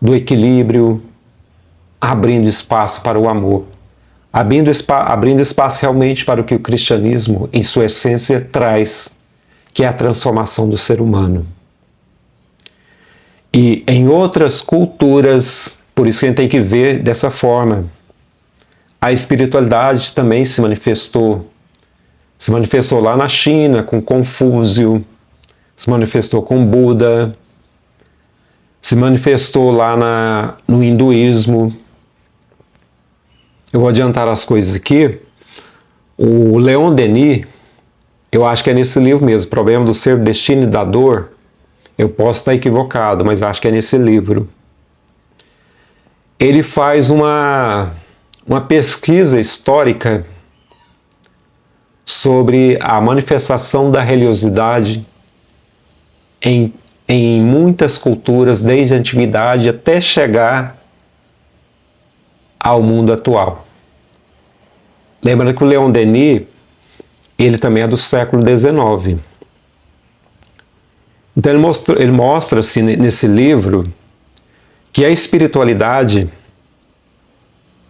do equilíbrio, abrindo espaço para o amor, abrindo espaço realmente para o que o cristianismo, em sua essência, traz, que é a transformação do ser humano. E em outras culturas, por isso que a gente tem que ver dessa forma, a espiritualidade também se manifestou lá na China, com Confúcio, se manifestou com Buda, se manifestou lá no hinduísmo. Eu vou adiantar as coisas aqui. O Leon Denis, eu acho que é nesse livro mesmo, Problema do Ser, Destino e da Dor. Eu posso estar equivocado, mas acho que é nesse livro. Ele faz uma pesquisa histórica sobre a manifestação da religiosidade em muitas culturas, desde a antiguidade até chegar ao mundo atual. Lembrando que o Leon Denis, ele também é do século XIX. Então ele mostra-se nesse livro que a espiritualidade,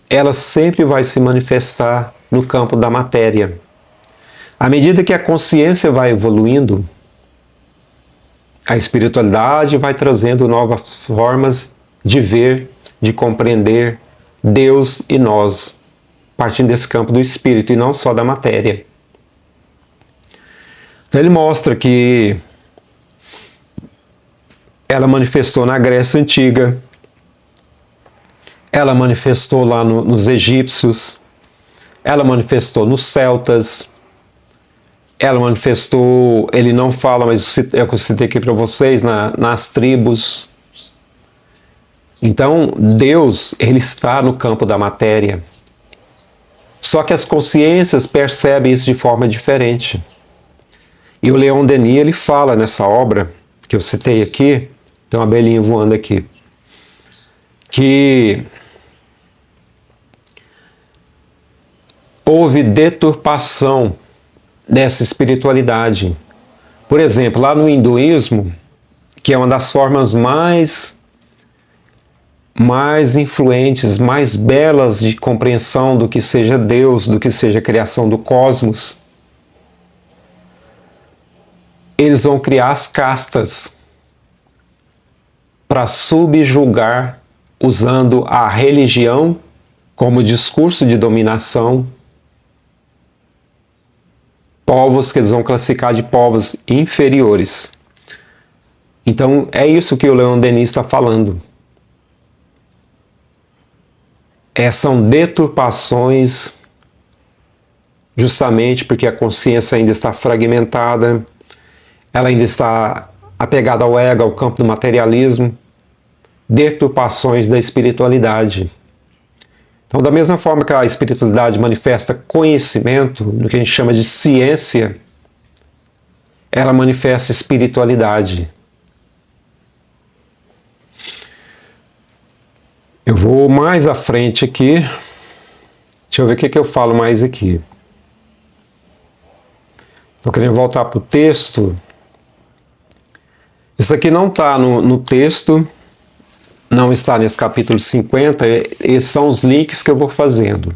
ela sempre vai se manifestar no campo da matéria. À medida que a consciência vai evoluindo, a espiritualidade vai trazendo novas formas de ver, de compreender Deus e nós, partindo desse campo do espírito e não só da matéria. Então ele mostra que ela manifestou na Grécia Antiga, ela manifestou lá nos egípcios, ela manifestou nos celtas, ela manifestou, ele não fala, mas eu citei aqui para vocês, nas tribos. Então, Deus, ele está no campo da matéria. Só que as consciências percebem isso de forma diferente. E o Leon Denis, ele fala nessa obra, que eu citei aqui, tem uma abelhinha voando aqui, que houve deturpação dessa espiritualidade. Por exemplo, lá no hinduísmo, que é uma das formas mais influentes, mais belas de compreensão do que seja Deus, do que seja a criação do cosmos, eles vão criar as castas para subjugar, usando a religião como discurso de dominação, povos que eles vão classificar de povos inferiores. Então, é isso que o Leon Denis está falando. São deturpações justamente porque a consciência ainda está fragmentada, ela ainda está apegada ao ego, ao campo do materialismo, deturpações da espiritualidade. Então, da mesma forma que a espiritualidade manifesta conhecimento, no que a gente chama de ciência, ela manifesta espiritualidade. Eu vou mais à frente aqui. Deixa eu ver o que eu falo mais aqui. Estou querendo voltar para o texto. Isso aqui não está no texto, não está nesse capítulo 50, esses são os links que eu vou fazendo.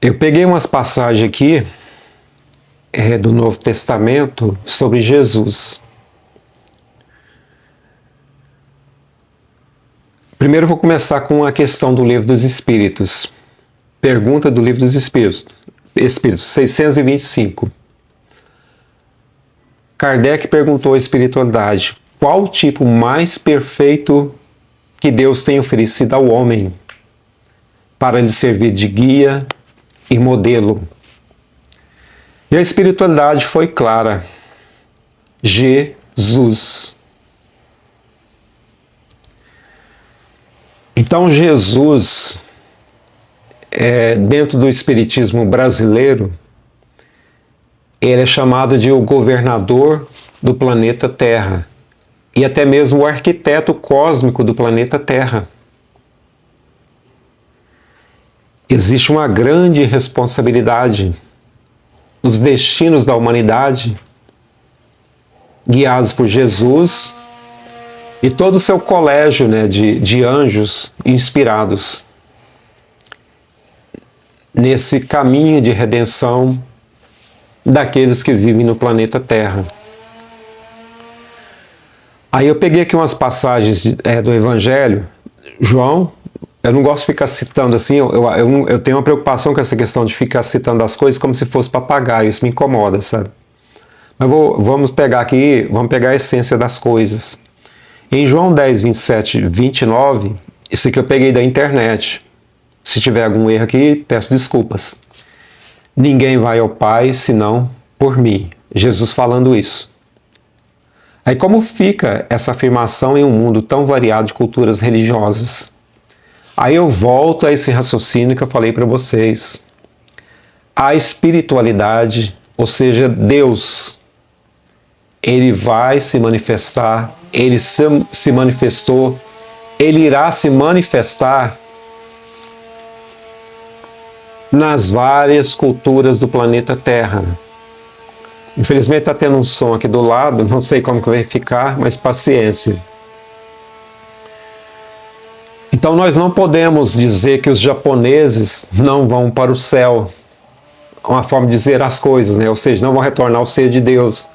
Eu peguei umas passagens aqui do Novo Testamento sobre Jesus. Primeiro eu vou começar com a questão do Livro dos Espíritos. Pergunta do Livro dos Espíritos, 625. Kardec perguntou à espiritualidade: qual o tipo mais perfeito que Deus tem oferecido ao homem para lhe servir de guia e modelo? E a espiritualidade foi clara: Jesus. Então Jesus, dentro do espiritismo brasileiro, ele é chamado de o governador do planeta Terra e até mesmo o arquiteto cósmico do planeta Terra. Existe uma grande responsabilidade nos destinos da humanidade, guiados por Jesus e todo o seu colégio, de anjos inspirados nesse caminho de redenção daqueles que vivem no planeta Terra. Aí eu peguei aqui umas passagens do Evangelho. João, eu não gosto de ficar citando assim, eu tenho uma preocupação com essa questão de ficar citando as coisas como se fosse papagaio, isso me incomoda, sabe? Mas vamos pegar aqui, vamos pegar a essência das coisas. Em João 10, 27, 29, isso aqui eu peguei da internet. Se tiver algum erro aqui, peço desculpas. Ninguém vai ao Pai senão por mim. Jesus falando isso. Aí como fica essa afirmação em um mundo tão variado de culturas religiosas? Aí eu volto a esse raciocínio que eu falei para vocês. A espiritualidade, ou seja, Deus, ele vai se manifestar, ele se manifestou, ele irá se manifestar nas várias culturas do planeta Terra. Infelizmente está tendo um som aqui do lado, não sei como que vai ficar, mas paciência. Então nós não podemos dizer que os japoneses não vão para o céu. Uma forma de dizer as coisas, ou seja, não vão retornar ao seio de Deus.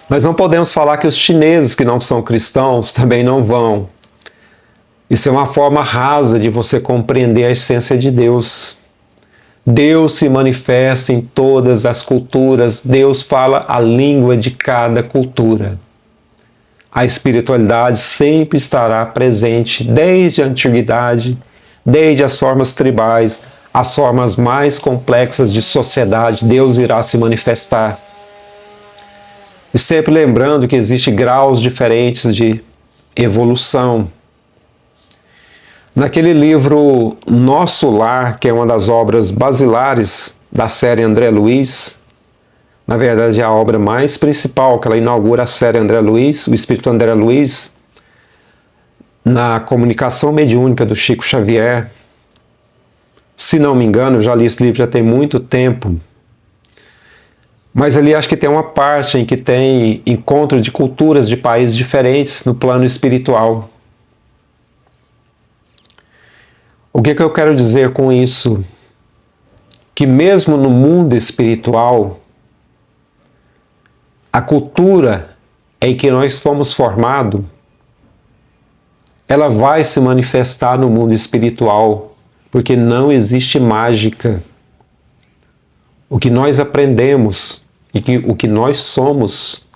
Nós não podemos falar que os chineses que não são cristãos também não vão. Isso é uma forma rasa de você compreender a essência de Deus. Deus se manifesta em todas as culturas, Deus fala a língua de cada cultura. A espiritualidade sempre estará presente desde a antiguidade, desde as formas tribais, as formas mais complexas de sociedade, Deus irá se manifestar. E sempre lembrando que existem graus diferentes de evolução. Naquele livro Nosso Lar, que é uma das obras basilares da série André Luiz, na verdade é a obra mais principal, que ela inaugura a série André Luiz, o Espírito André Luiz, na comunicação mediúnica do Chico Xavier. Se não me engano, eu já li esse livro já tem muito tempo, mas ali acho que tem uma parte em que tem encontro de culturas de países diferentes no plano espiritual. O que eu quero dizer com isso? Que mesmo no mundo espiritual, a cultura em que nós fomos formados, ela vai se manifestar no mundo espiritual, porque não existe mágica. O que nós aprendemos e o que nós somos,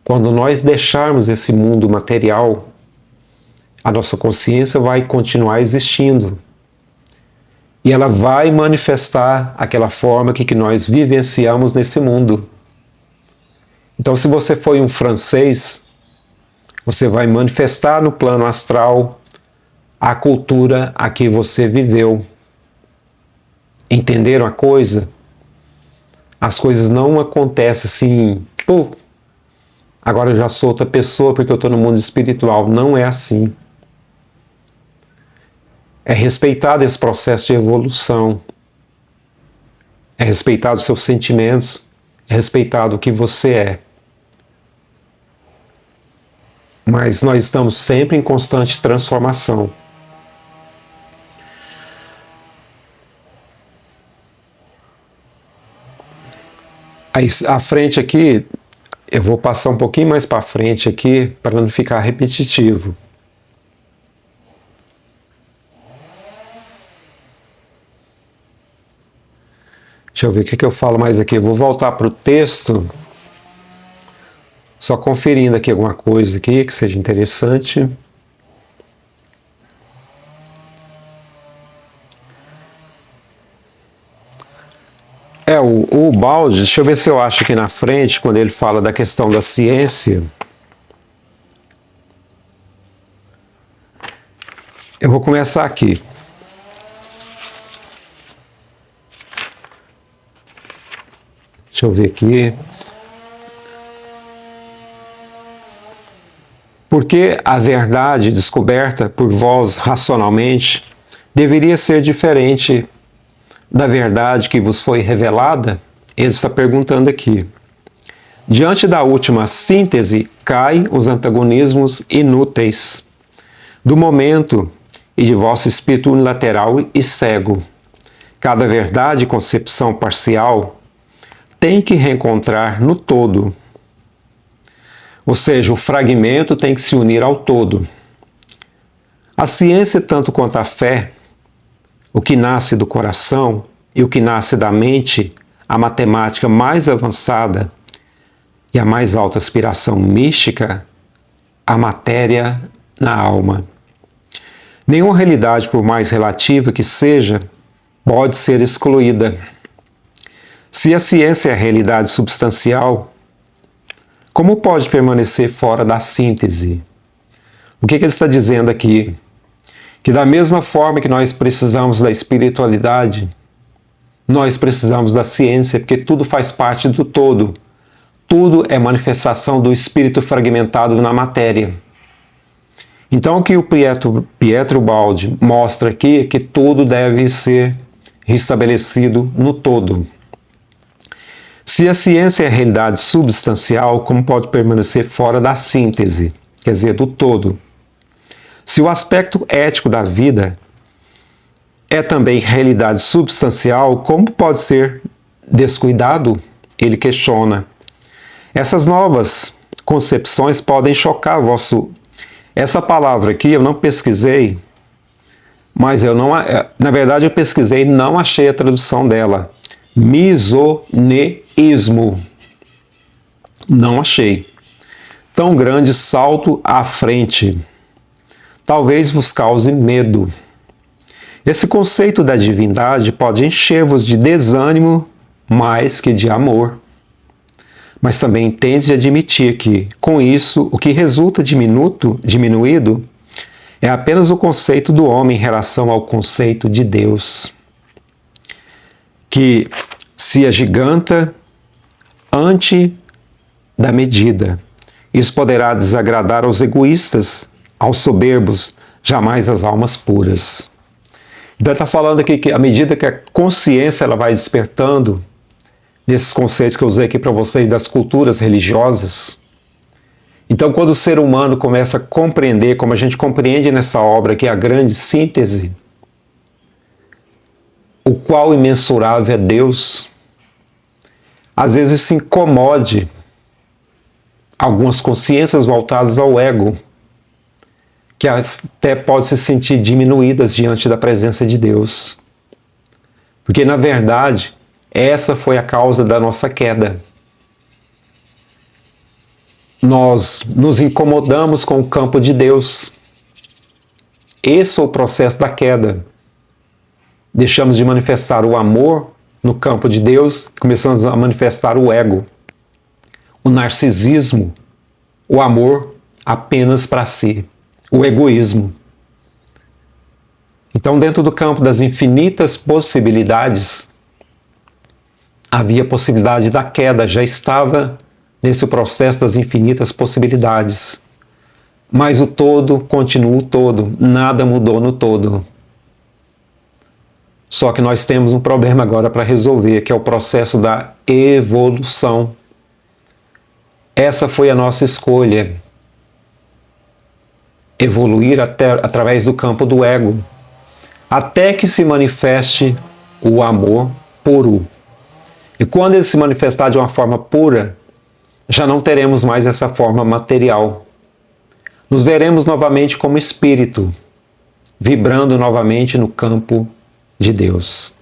quando nós deixarmos esse mundo material, a nossa consciência vai continuar existindo. E ela vai manifestar aquela forma que nós vivenciamos nesse mundo. Então, se você foi um francês, você vai manifestar no plano astral a cultura a que você viveu. Entenderam a coisa? As coisas não acontecem assim, pô, agora eu já sou outra pessoa porque eu estou no mundo espiritual. Não é assim. É respeitado esse processo de evolução. É respeitado os seus sentimentos. É respeitado o que você é. Mas nós estamos sempre em constante transformação. Aí, à frente aqui, eu vou passar um pouquinho mais para frente aqui, para não ficar repetitivo. Deixa eu ver o que eu falo mais aqui. Eu vou voltar para o texto, só conferindo aqui alguma coisa aqui que seja interessante. O Balde, deixa eu ver se eu acho aqui na frente, quando ele fala da questão da ciência. Eu vou começar aqui. Deixa eu ver aqui. Porque a verdade descoberta por vós racionalmente deveria ser diferente da verdade que vos foi revelada? Ele está perguntando aqui. Diante da última síntese, caem os antagonismos inúteis do momento e de vosso espírito unilateral e cego. Cada verdade e concepção parcial tem que reencontrar no todo. Ou seja, o fragmento tem que se unir ao todo. A ciência, tanto quanto a fé, o que nasce do coração e o que nasce da mente, a matemática mais avançada e a mais alta aspiração mística, a matéria na alma. Nenhuma realidade, por mais relativa que seja, pode ser excluída. Se a ciência é a realidade substancial, como pode permanecer fora da síntese? O que ele está dizendo aqui? Que da mesma forma que nós precisamos da espiritualidade, nós precisamos da ciência, porque tudo faz parte do todo. Tudo é manifestação do espírito fragmentado na matéria. Então, o que o Pietro Baldi mostra aqui é que tudo deve ser restabelecido no todo. Se a ciência é a realidade substancial, como pode permanecer fora da síntese, quer dizer, do todo? Se o aspecto ético da vida é também realidade substancial, como pode ser descuidado? Ele questiona. Essas novas concepções podem chocar vosso... Essa palavra aqui eu não pesquisei, mas na verdade eu pesquisei e não achei a tradução dela. Misoneísmo. Não achei. Tão grande salto à frente. Talvez vos cause medo. Esse conceito da divindade pode encher-vos de desânimo mais que de amor. Mas também tende a admitir que, com isso, o que resulta diminuído é apenas o conceito do homem em relação ao conceito de Deus, que se agiganta ante da medida. Isso poderá desagradar aos egoístas, aos soberbos, jamais às almas puras. Então está falando aqui que à medida que a consciência ela vai despertando, nesses conceitos que eu usei aqui para vocês das culturas religiosas, então quando o ser humano começa a compreender, como a gente compreende nessa obra que é a grande síntese, o qual imensurável é Deus, às vezes isso incomode algumas consciências voltadas ao ego, que até podem se sentir diminuídas diante da presença de Deus. Porque, na verdade, essa foi a causa da nossa queda. Nós nos incomodamos com o campo de Deus. Esse é o processo da queda. deixamos de manifestar o amor no campo de Deus, começamos a manifestar o ego, o narcisismo, o amor apenas para si, o egoísmo. Então, dentro do campo das infinitas possibilidades, havia possibilidade da queda, já estava nesse processo das infinitas possibilidades. Mas o todo continua o todo, nada mudou no todo. Só que nós temos um problema agora para resolver, que é o processo da evolução. Essa foi a nossa escolha. Evoluir através do campo do ego, até que se manifeste o amor puro. E quando ele se manifestar de uma forma pura, já não teremos mais essa forma material. Nos veremos novamente como espírito, vibrando novamente no campo de Deus.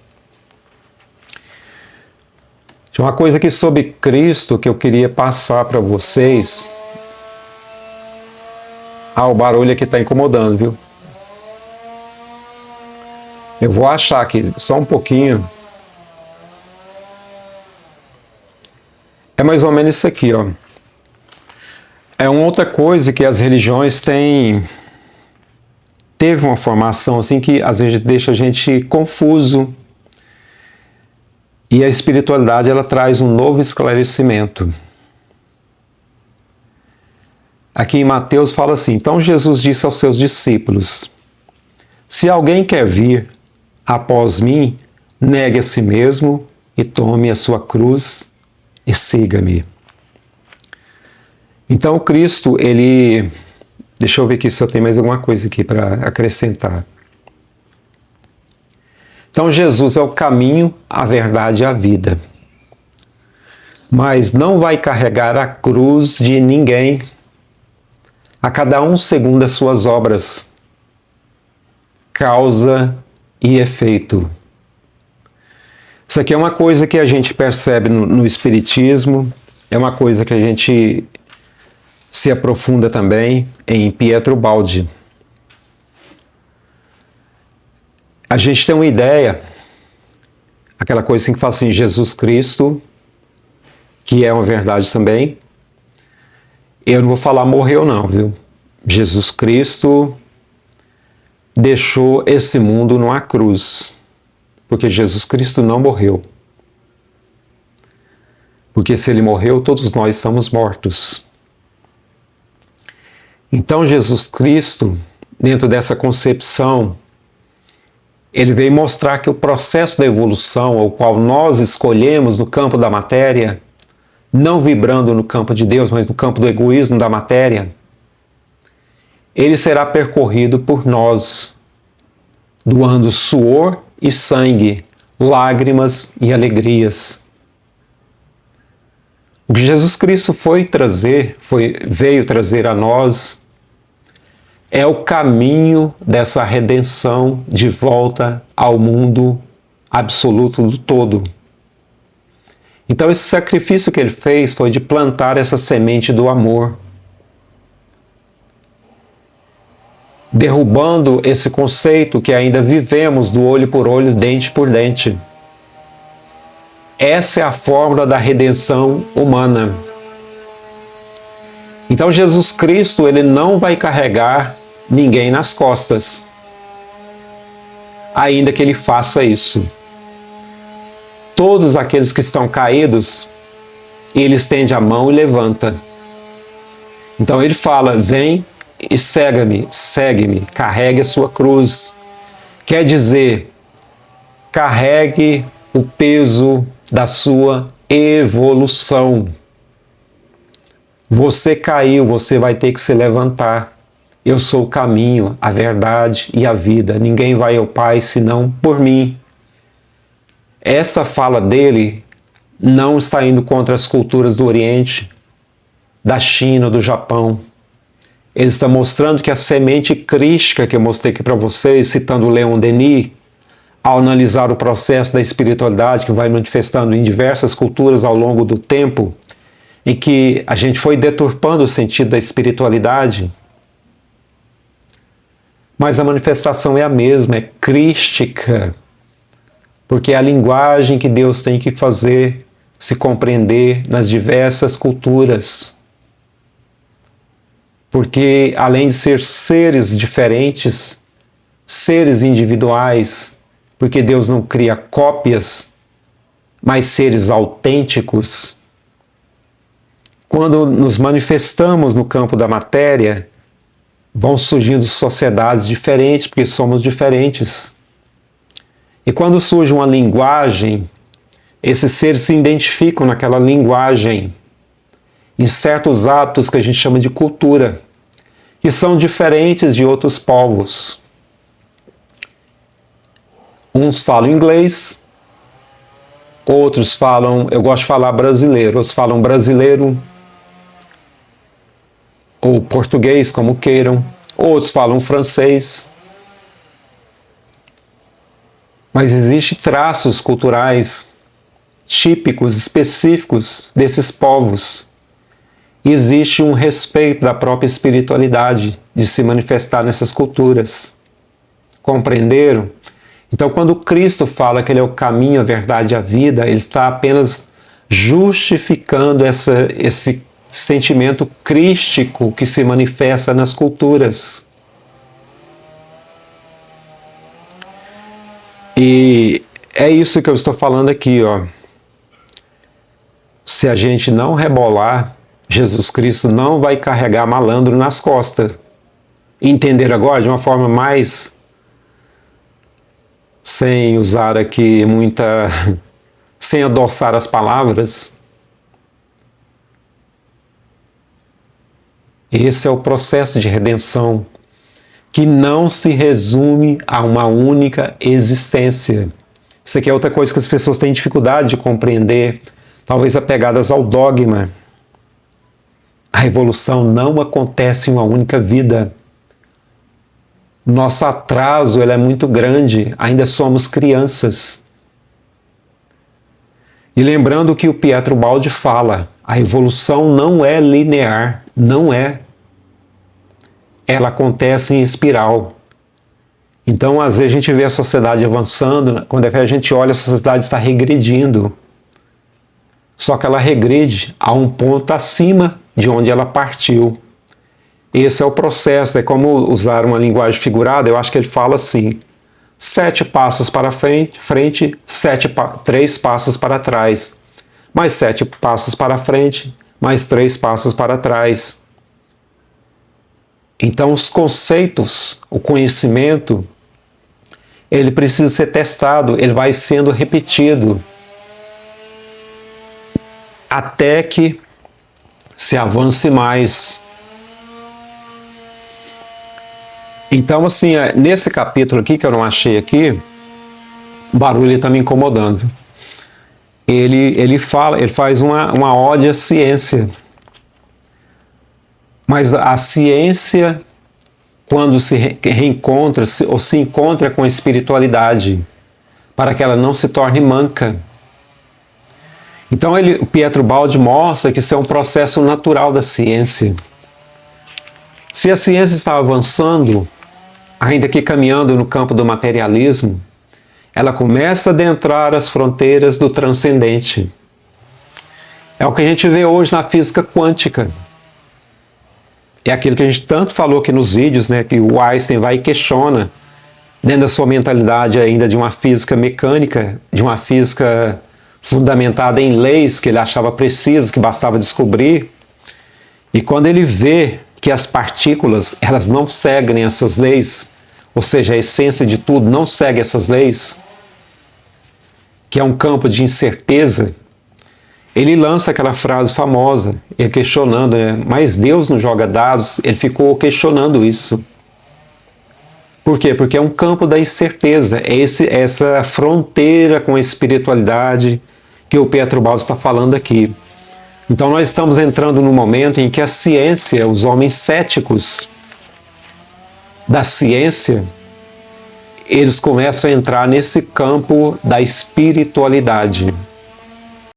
Tinha uma coisa aqui sobre Cristo que eu queria passar para vocês. O barulho aqui está incomodando, viu? Eu vou achar aqui, só um pouquinho. É mais ou menos isso aqui, ó. É uma outra coisa que as religiões teve uma formação assim que às vezes deixa a gente confuso. E a espiritualidade, ela traz um novo esclarecimento. Aqui em Mateus fala assim: então Jesus disse aos seus discípulos: se alguém quer vir após mim, negue a si mesmo e tome a sua cruz e siga-me. Então Cristo, ele... Deixa eu ver aqui se eu tenho mais alguma coisa aqui para acrescentar. Então Jesus é o caminho, a verdade e a vida. Mas não vai carregar a cruz de ninguém, a cada um segundo as suas obras. Causa e efeito. Isso aqui é uma coisa que a gente percebe no Espiritismo, é uma coisa que a gente se aprofunda também em Pietro Baldi. A gente tem uma ideia, aquela coisa assim que fala assim, Jesus Cristo, que é uma verdade também. Eu não vou falar morreu não, viu? Jesus Cristo deixou esse mundo numa cruz, porque Jesus Cristo não morreu. Porque se ele morreu, todos nós estamos mortos. Então Jesus Cristo, dentro dessa concepção, ele veio mostrar que o processo da evolução, ao qual nós escolhemos no campo da matéria, não vibrando no campo de Deus, mas no campo do egoísmo da matéria, ele será percorrido por nós, doando suor e sangue, lágrimas e alegrias. O que Jesus Cristo veio trazer a nós é o caminho dessa redenção de volta ao mundo absoluto do todo. Então esse sacrifício que ele fez foi de plantar essa semente do amor, derrubando esse conceito que ainda vivemos do olho por olho, dente por dente. Essa é a fórmula da redenção humana. Então Jesus Cristo, ele não vai carregar ninguém nas costas, ainda que ele faça isso. Todos aqueles que estão caídos, ele estende a mão e levanta. Então ele fala, vem e segue-me, carregue a sua cruz. Quer dizer, carregue o peso da sua evolução. Você caiu, você vai ter que se levantar. Eu sou o caminho, a verdade e a vida. Ninguém vai ao Pai senão por mim. Essa fala dele não está indo contra as culturas do Oriente, da China, do Japão. Ele está mostrando que a semente crística que eu mostrei aqui para vocês, citando Leon Denis, ao analisar o processo da espiritualidade que vai manifestando em diversas culturas ao longo do tempo, em que a gente foi deturpando o sentido da espiritualidade, mas a manifestação é a mesma, é crística. porque é a linguagem que Deus tem que fazer se compreender nas diversas culturas. Porque além de ser seres diferentes, seres individuais, porque Deus não cria cópias, mas seres autênticos, quando nos manifestamos no campo da matéria, vão surgindo sociedades diferentes, porque somos diferentes. E quando surge uma linguagem, esses seres se identificam naquela linguagem, em certos hábitos que a gente chama de cultura, que são diferentes de outros povos. Uns falam inglês, outros falam, eu gosto de falar brasileiro, outros falam brasileiro, ou português, como queiram, outros falam francês. Mas existem traços culturais típicos, específicos desses povos. E existe um respeito da própria espiritualidade de se manifestar nessas culturas. Compreenderam? Então, quando Cristo fala que Ele é o caminho, a verdade e a vida, Ele está apenas justificando esse sentimento crístico que se manifesta nas culturas. E é isso que eu estou falando aqui, ó. Se a gente não rebolar, Jesus Cristo não vai carregar malandro nas costas. Entenderam agora de uma forma mais, sem usar aqui muita, sem adoçar as palavras? Esse é o processo de redenção, que não se resume a uma única existência. Isso aqui é outra coisa que as pessoas têm dificuldade de compreender, talvez apegadas ao dogma. A evolução não acontece em uma única vida. Nosso atraso é muito grande, ainda somos crianças. E lembrando o que o Pietro Baldi fala, a evolução não é linear, não é. Ela acontece em espiral. Então, às vezes a gente vê a sociedade avançando, quando a gente olha, a sociedade está regredindo. Só que ela regride a um ponto acima de onde ela partiu. Esse é o processo, é como usar uma linguagem figurada, eu acho que ele fala assim, 7 passos para frente, 3 passos para trás, mais 7 passos para frente, mais 3 passos para trás. Então os conceitos, o conhecimento, ele precisa ser testado, ele vai sendo repetido, até que se avance mais. Então, assim, nesse capítulo aqui, que eu não achei aqui, o barulho está me incomodando. Ele faz uma ode à ciência. Mas a ciência, quando se reencontra, ou se encontra com a espiritualidade, para que ela não se torne manca. Então, o Pietro Baldi mostra que isso é um processo natural da ciência. Se a ciência está avançando, ainda que caminhando no campo do materialismo, ela começa a adentrar as fronteiras do transcendente. É o que a gente vê hoje na física quântica. É aquilo que a gente tanto falou aqui nos vídeos, né, que o Einstein vai e questiona, dentro da sua mentalidade ainda de uma física mecânica, de uma física fundamentada em leis que ele achava precisas, que bastava descobrir. E quando ele vê que as partículas, elas não seguem essas leis, ou seja, a essência de tudo não segue essas leis, que é um campo de incerteza, ele lança aquela frase famosa, ele questionando, né? Mas Deus não joga dados, ele ficou questionando isso. Por quê? Porque é um campo da incerteza, é essa fronteira com a espiritualidade que o Pietro Baldi está falando aqui. Então nós estamos entrando num momento em que a ciência, os homens céticos da ciência, eles começam a entrar nesse campo da espiritualidade.